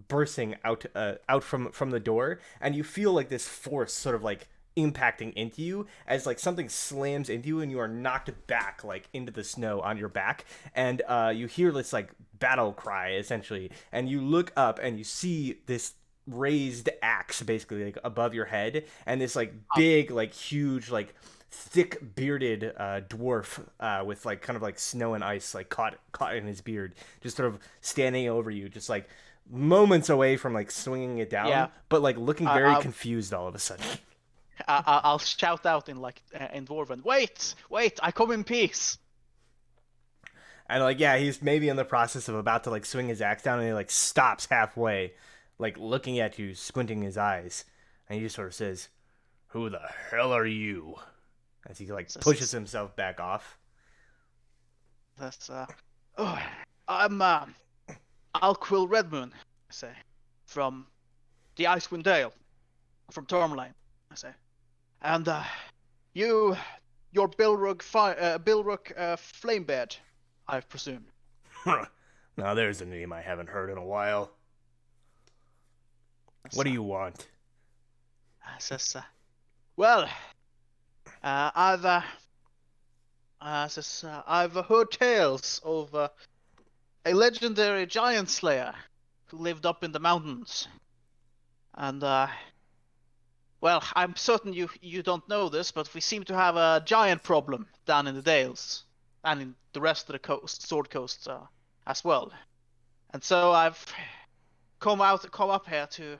bursting out from the door, and you feel like this force sort of like impacting into you as like something slams into you and you are knocked back like into the snow on your back, and you hear this like battle cry essentially, and you look up and you see this raised axe basically like above your head, and this like Um. big like huge like thick bearded dwarf with like kind of like snow and ice like caught in his beard, just sort of standing over you, just like moments away from like swinging it down, Yeah. but like looking I, very I confused all of a sudden. I'll shout out in like in Dwarven. Wait, wait! I come in peace. And like yeah, he's maybe in the process of about to like swing his axe down, and he like stops halfway, like looking at you, squinting his eyes, and he just sort of says, "Who the hell are you?" As he like This pushes is himself back off. that's oh, I'm Alquill Redmoon, I say, from the Icewind Dale, from Tourmaline, I say, and you, your Bilrug Flamebeard, I presume. Now there's a name I haven't heard in a while. What That's, do you want? says, well, I've I've heard tales of a legendary giant slayer who lived up in the mountains, and well, I'm certain you don't know this, but we seem to have a giant problem down in the Dales and in the rest of the coast, Sword Coast, as well. And so I've come up here to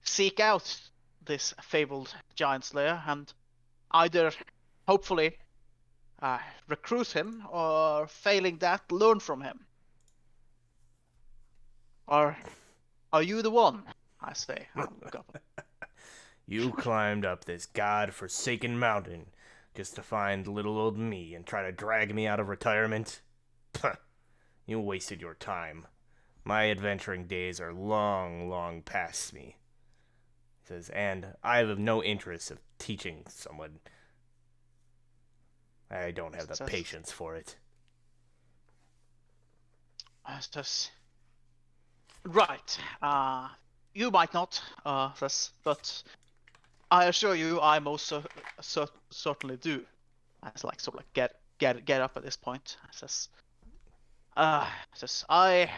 seek out this fabled giant slayer and either, hopefully, uh, recruit him or, failing that, learn from him. Or are you the one? I say. I'll look up. You climbed up this god-forsaken mountain just to find little old me and try to drag me out of retirement? Puh, you wasted your time. My adventuring days are long, long past me. He says, and I have no interest of teaching someone. I don't have the Says, patience for it. says, right. You might not. But I assure you, I most certainly do. I like sort of like get up at this point. I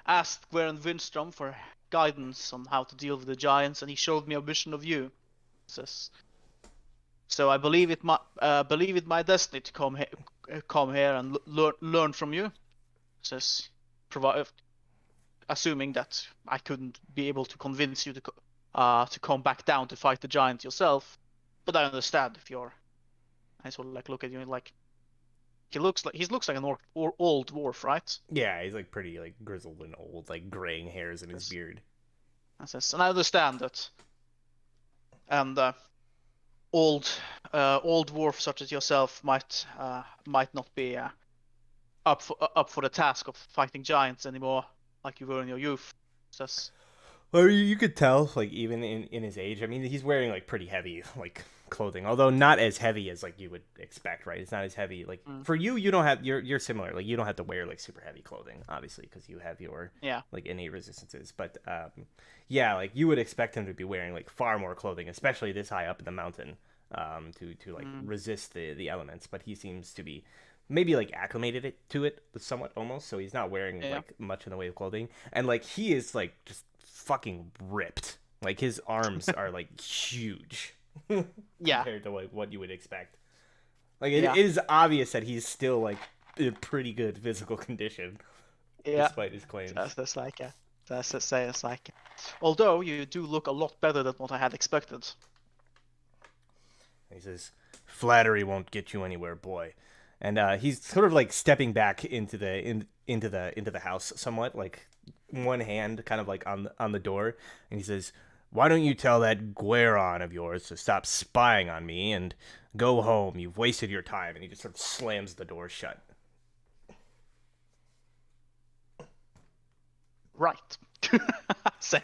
asked Gweren Windstrom for guidance on how to deal with the giants, and he showed me a vision of you. Says, so I believe it my destiny to come here and learn from you. Says, provide assuming that I couldn't be able to convince you to come back down to fight the giant yourself. But I understand if you're. I sort of like look at you and like he looks like an old dwarf, right? Yeah, he's like pretty like grizzled and old, like graying hairs in his Yes. beard. And I understand that. And old old dwarf such as yourself might not be up for the task of fighting giants anymore, like you were in your youth. Says, Well, you could tell, like even in his age. I mean, he's wearing like pretty heavy like clothing, although not as heavy as like you would expect, right? It's not as heavy. Like mm, for you, you don't have you're similar. Like you don't have to wear like super heavy clothing, obviously, because you have your yeah, like innate resistances. But yeah, like you would expect him to be wearing like far more clothing, especially this high up in the mountain, to like mm, resist the elements. But he seems to be maybe like acclimated to it somewhat almost, so he's not wearing yeah, like much in the way of clothing, and like he is like just fucking ripped. Like his arms are like huge yeah, compared to like what you would expect. Like it yeah, is obvious that he's still like in pretty good physical condition yeah. despite his claims. That's like that's to say it's like. Although you do look a lot better than what I had expected. He says, "Flattery won't get you anywhere, boy." And he's sort of like stepping back into the house somewhat, like one hand kind of like on the door, and he says, "Why don't you tell that Gueron of yours to stop spying on me and go home? You've wasted your time." And he just sort of slams the door shut. Right. Say.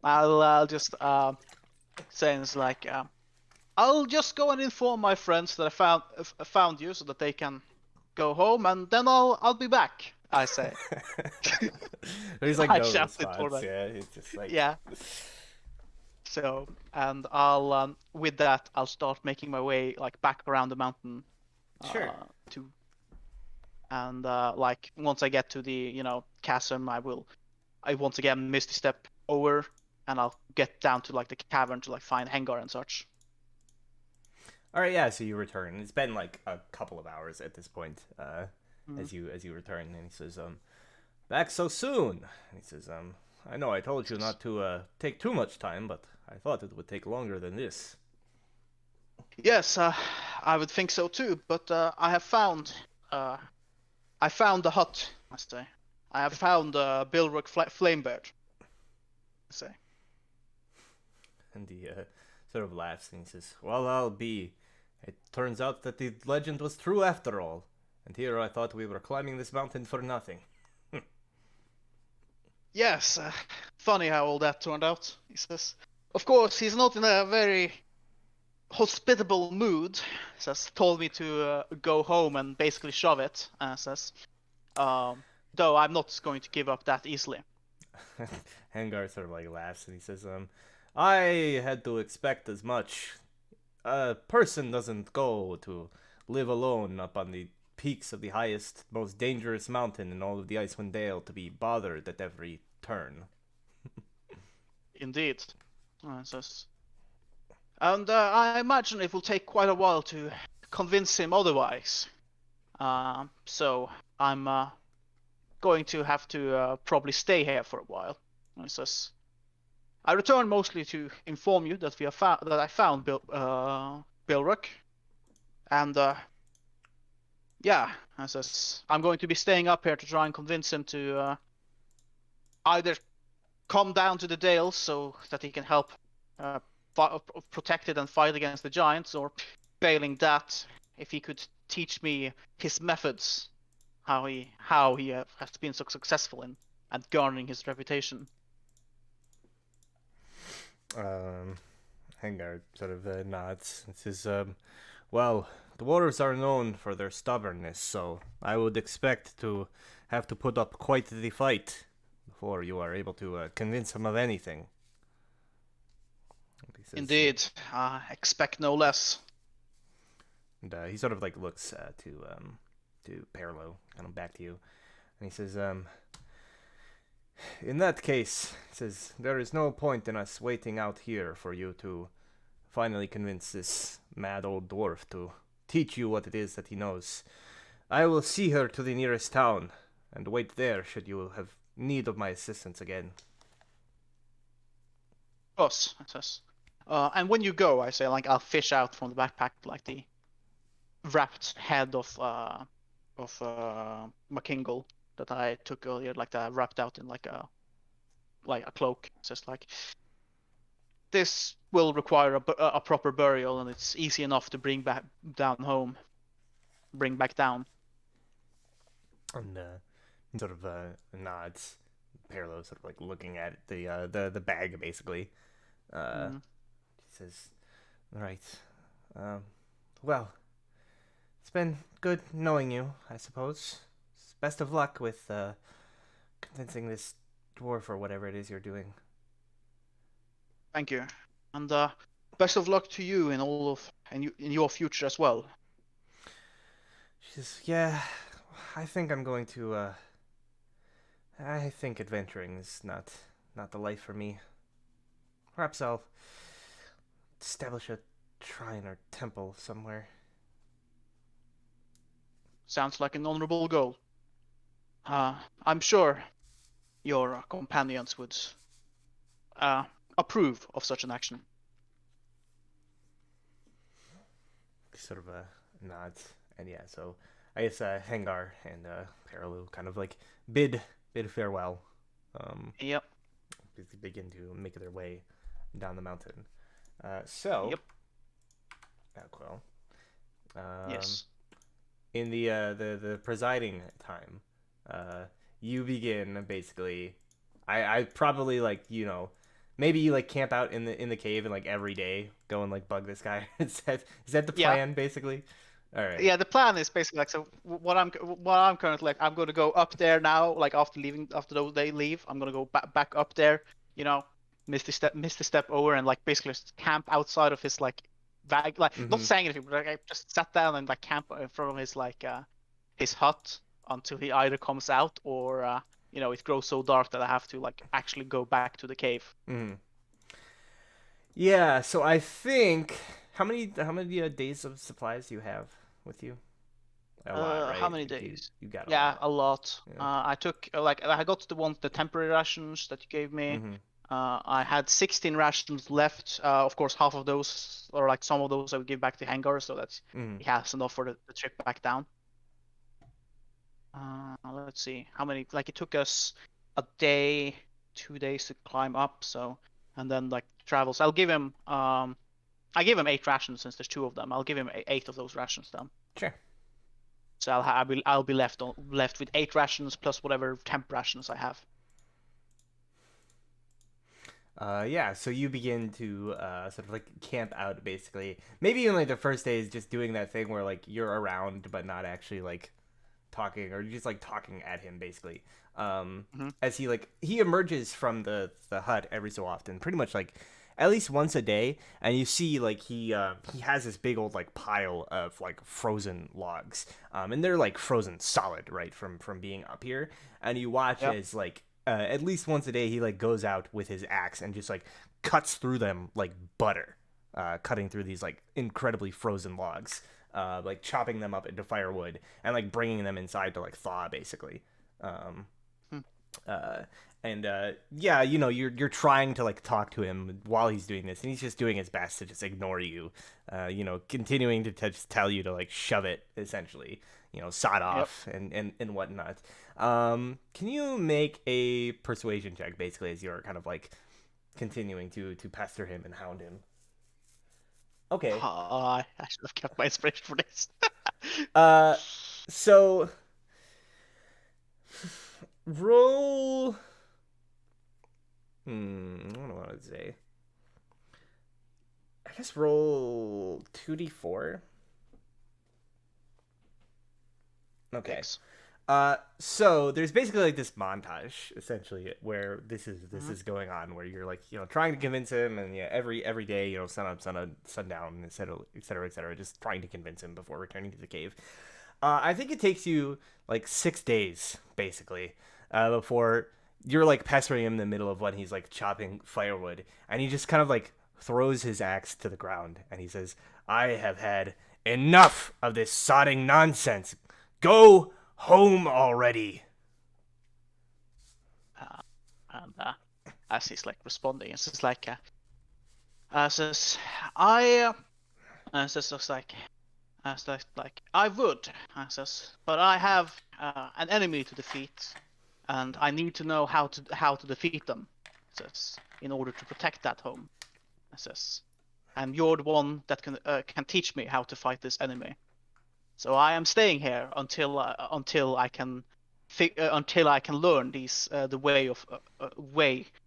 I'll just say it's like I'll just go and inform my friends that I found you so that they can go home, and then I'll be back. I say. There's like I no shouted for response. them. Yeah, it's just like, Yeah. So, and I'll with that I'll start making my way like back around the mountain sure. to and like once I get to the chasm, I once again misty step over, and I'll get down to like the cavern to like find Hengar and such. All right, yeah. So you return. It's been like a couple of hours at this point, Mm. as you return, and he says, back so soon." And he says, "I know I told you not to take too much time, but I thought it would take longer than this." Yes, I would think so too. But uh, I found the hut. I say, I have found Bilrook Flamebird. I say, And he sort of laughs and he says, "Well, I'll be. It turns out that the legend was true after all. And here I thought we were climbing this mountain for nothing." yes. Funny how all that turned out. He says, of course, he's not in a very hospitable mood. Says, told me to go home and basically shove it. Says, um, though I'm not going to give up that easily. Hangar sort of like laughs and he says, I had to expect as much. A person doesn't go to live alone up on the peaks of the highest, most dangerous mountain in all of the Icewind Dale to be bothered at every turn. Indeed. So, and I imagine it will take quite a while to convince him otherwise. So I'm going to have to probably stay here for a while. He says, I return mostly to inform you that that I found Bilrook, and yeah, I says I'm going to be staying up here to try and convince him to either come down to the Dales so that he can help uh, protect it and fight against the giants, or failing that, if he could teach me his methods, how he has been so successful in and garnering his reputation. Um, Hangar sort of nods and says, well, the Warriors are known for their stubbornness, so I would expect to have to put up quite the fight before you are able to convince him of anything. He says, Indeed, expect no less. and he sort of like looks to Perlo, kind of back to you, and he says, in that case, he says, there is no point in us waiting out here for you to finally convince this mad old dwarf to teach you what it is that he knows. I will see her to the nearest town and wait there should you have need of my assistance again. Of course, I says. And when you go, I say, like, I'll fish out from the backpack like the wrapped head of McKingle that I took earlier, like that wrapped out in like a cloak. It's just like, this will require a proper burial, and it's easy enough to bring back down. And he sort of nods. Perlo sort of like looking at the bag basically. Uh, Mm, he says, "Right. Um, well, it's been good knowing you, I suppose. Best of luck with convincing this dwarf or whatever it is you're doing." thank you, and best of luck to you in all of and you, in your future as well. She says, "Yeah, I think I'm going to. I think adventuring is not the life for me. Perhaps I'll establish a shrine or temple somewhere." Sounds like an honorable goal. I'm sure your companions would uh, approve of such an action. Sort of nods, and yeah, so I guess Hengar and Paralu kind of like bid farewell. Um, Yep. Begin to make their way down the mountain. So, Yep. Alquil, um, Yes. in the presiding time, uh, you begin basically. I probably like maybe you like camp out in the cave and like every day go and like bug this guy. Is that the Yeah. plan basically? All right. Yeah. The plan is basically like, so. What I'm currently like, I'm going to go up there now. Like, after those they leave, I'm going to go back up there. You know, Misty step over, and like basically just camp outside of his like bag. Like, not Mm-hmm. saying anything, but like, I just sat down and like camp in front of his hut until he either comes out, or it grows so dark that I have to like actually go back to the cave. Mm-hmm. Yeah. So I think how many days of supplies do you have with you? A lot, How right? many You days? you got a Yeah, lot. a lot. Yeah. I took like, I got the temporary rations that you gave me. Mm-hmm. I had 16 rations left. Of course, half of those, or like some of those, I would give back to Hangar, so that Mm-hmm. he has enough for the trip back down. Let's see how many. Like, it took us a day, 2 days to climb up. So, and then like travels. I give him 8 rations since there's two of them. I'll give him 8 of those rations then. Sure. So I'll be left with 8 rations plus whatever temp rations I have. Yeah, so you begin to sort of like camp out basically. Maybe even like the first day is just doing that thing where like you're around but not actually like talking, or you're just like talking at him basically. Hmm. As he emerges from the hut every so often, pretty much like at least once a day, and you see like he has this big old like pile of like frozen logs, and they're like frozen solid, right, from being up here, and you watch Yeah. as like at least once a day he like goes out with his axe and just like cuts through them like butter, cutting through these like incredibly frozen logs, like chopping them up into firewood and like bringing them inside to like thaw basically. Um, Hmm. uh, and yeah, you know, you're trying to like talk to him while he's doing this, and he's just doing his best to just ignore you. You know, continuing to just tell you to like shove it, essentially. You know, sod Yep. off and whatnot. Can you make a persuasion check, basically, as you're kind of like continuing to pester him and hound him? Okay. I should have kept my inspiration for this. Uh, so roll. I don't know what I'd say. I guess roll 2d4. Okay. Six. So there's basically like this montage essentially where this Mhm. is going on, where you're like, you know, trying to convince him, and yeah, every day, you know, sun up, sundown, etc., etc., etc., just trying to convince him before returning to the cave. I think it takes you like 6 days basically, before you're like pestering him in the middle of when he's like chopping firewood, and he just kind of like throws his axe to the ground, and he says, "I have had enough of this sodding nonsense. Go home already." Uh, and as he's like responding, it's just like says I says looks like I would says, but I have an enemy to defeat, and I need to know how to defeat them. Says in order to protect that home. Says, and you're the one that can teach me how to fight this enemy. So I am staying here until I can until I can learn the way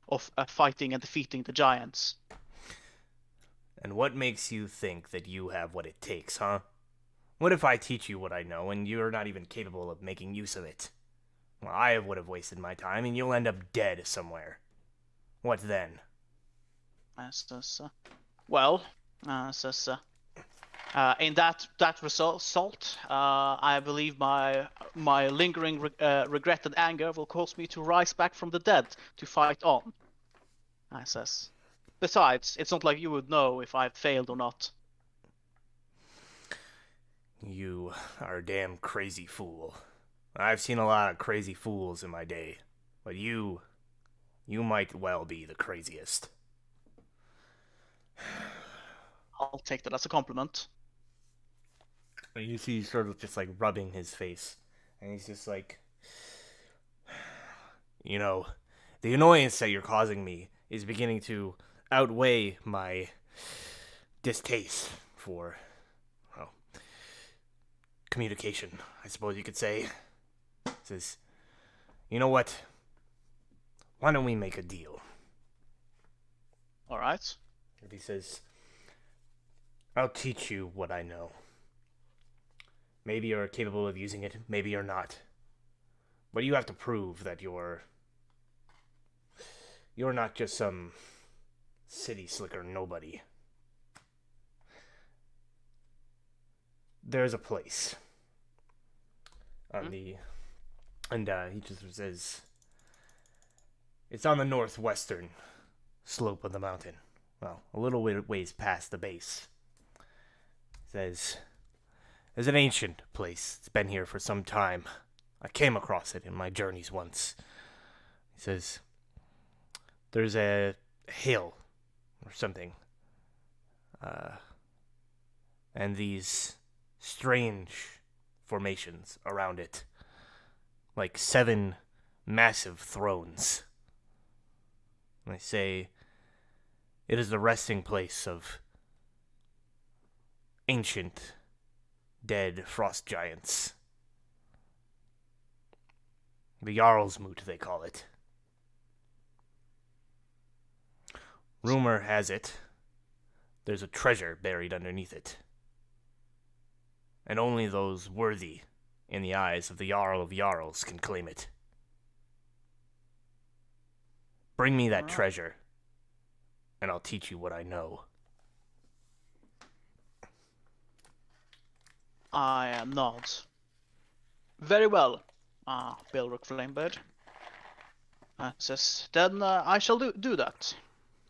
of fighting and defeating the giants. And what makes you think that you have what it takes, huh? What if I teach you what I know and you're not even capable of making use of it? Well, I would have wasted my time and you'll end up dead somewhere. What then? Says, well, says in that result, I believe my lingering regret and anger will cause me to rise back from the dead to fight on. Says. Besides, it's not like you would know if I've failed or not. You are a damn crazy fool. I've seen a lot of crazy fools in my day, but you might well be the craziest. I'll take that as a compliment. And you see he's sort of just like rubbing his face, and he's just like, you know, the annoyance that you're causing me is beginning to outweigh my distaste for, well, communication, I suppose you could say. He says, you know what? Why don't we make a deal? All right. And he says, I'll teach you what I know. Maybe you're capable of using it, maybe you're not. But you have to prove that you're not just some city slicker nobody. There's a place on Hmm? the, and he just says, it's on the northwestern slope of the mountain. Well, a little ways past the base. It says, there's an ancient place. It's been here for some time. I came across it in my journeys once. He says, there's a hill or something. Uh, and these strange formations around it. Like 7 massive thrones. And they say it is the resting place of ancient dead frost giants. The Jarl's Moot, they call it. Rumor has it there's a treasure buried underneath it. And only those worthy in the eyes of the Jarl of Jarls can claim it. Bring me All that right. treasure, and I'll teach you what I know. I nod. Very well, Bilric Flamebird. Says, then I shall do that.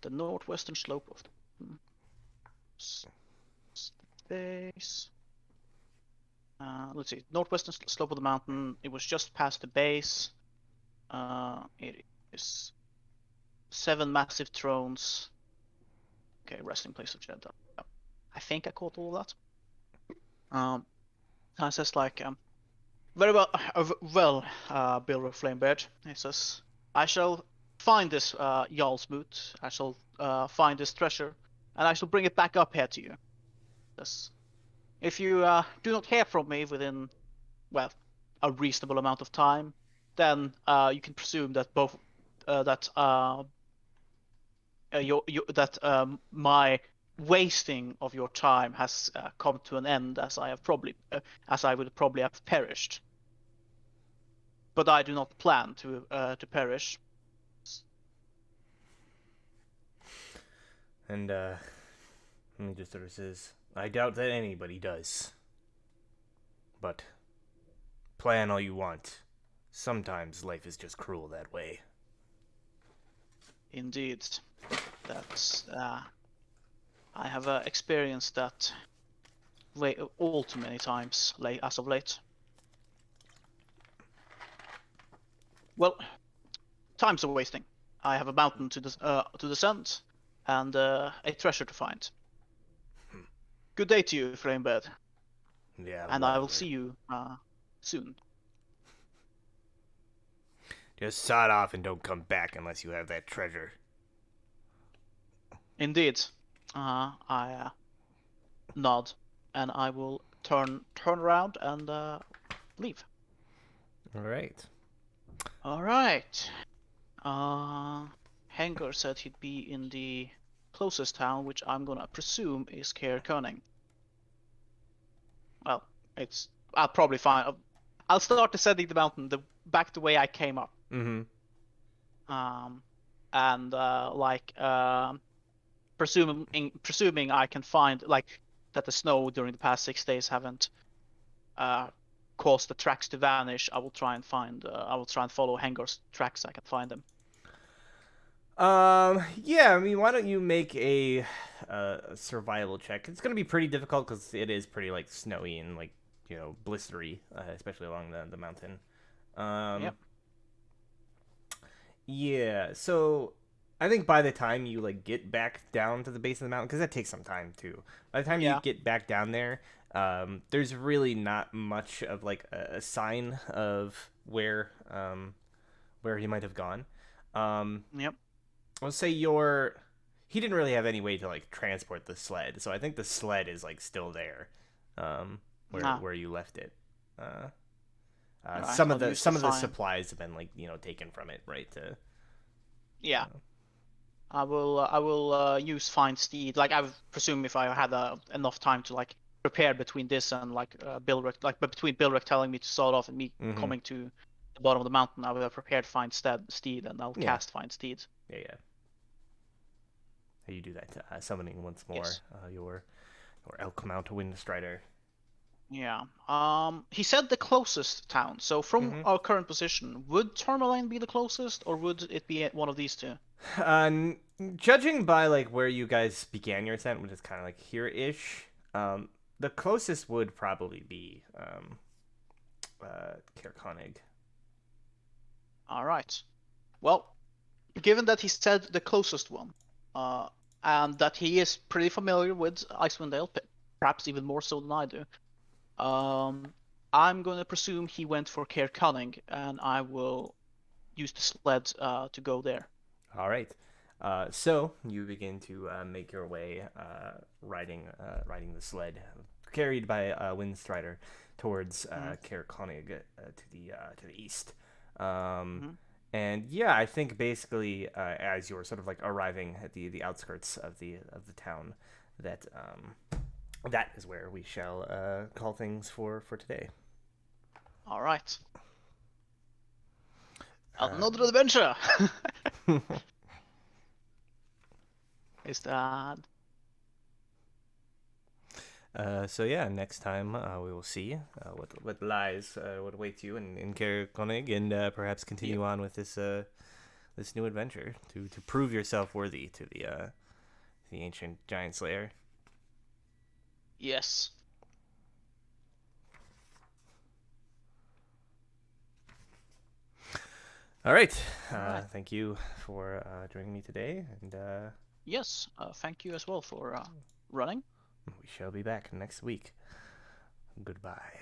The northwestern slope of the base. Let's see, northwestern slope of the mountain. It was just past the base. It is 7 massive thrones. Okay, resting place of Jedi. I think I caught all of that. It says like, very well, Bilric Flamebeard. He says, I shall find this Jarl's Moot. I shall find this treasure, and I shall bring it back up here to you. Yes. If you do not hear from me within, well, a reasonable amount of time, then you can presume that both that my wasting of your time has come to an end, as I would probably have perished. But I do not plan to perish. And he just sort of says, I doubt that anybody does. But plan all you want. Sometimes life is just cruel that way. Indeed, that's I have experienced that all too many times as of late. Well, time's a wasting. I have a mountain to descend, and a treasure to find. Good day to you, Flamebird. Yeah, And I will whatever. see you soon. Just sod off and don't come back unless you have that treasure. Indeed, I nod, and I will turn around and leave. All right. All right. Hengar said he'd be in the closest town, which I'm gonna presume is Caer Koning. Well, I'll probably find. I'll start descending the mountain back the way I came up. Mm-hmm. And presuming I can find that the snow during the past 6 days haven't caused the tracks to vanish. I will try and follow Hengar's tracks. I can find them. Yeah, I mean, why don't you make a survival check? It's gonna be pretty difficult because it is pretty like snowy and like blistery, especially along the mountain. Um, Yep. yeah, so I think by the time you like get back down to the base of the mountain, because that takes some time too. By the time you Yeah. get back down there, there's really not much of like a sign of where he might have gone. Um, Yep. let's say he didn't really have any way to like transport the sled, so I think the sled is like still there, Ah. where you left it. Uh, All right. some of I'll the use the find. supplies have been like taken from it, right? To Yeah. uh, I will use find steed. Like I would presume if I had enough time to prepare between this and Bilric, but between Bilric telling me to sort off and me mm-hmm. coming to the bottom of the mountain, I would have prepared find steed, and I'll Yeah, cast find steed. yeah. You do that, summoning once more Yes. your elk mount Windstrider. Yeah. He said the closest town. So from Mm-hmm. our current position, would Tourmaline be the closest, or would it be one of these two? Uh, Judging by like where you guys began your ascent, which is kind of like here-ish, the closest would probably be Kirkonig. All right. Well, given that he said the closest one, uh, and that he is pretty familiar with Icewind Dale, perhaps even more so than I do, um, I'm going to presume he went for Caer Cunning, and I will use the sled to go there. All right. So you begin to make your way, riding the sled, carried by Windstrider, towards Mm-hmm. Caer Konig, to the east. Um, Mm-hmm. and yeah, I think basically as you're sort of like arriving at the outskirts of the town, that that is where we shall call things for today. All right. Uh, Another adventure. Is that So yeah, next time we will see what lies would await you in Kaer Konig, and perhaps yep. continue on with this new adventure to prove yourself worthy to the ancient giant slayer. Yes. All right. All right. Thank you for joining me today, and Yes. Thank you as well for running. we shall be back next week. Goodbye.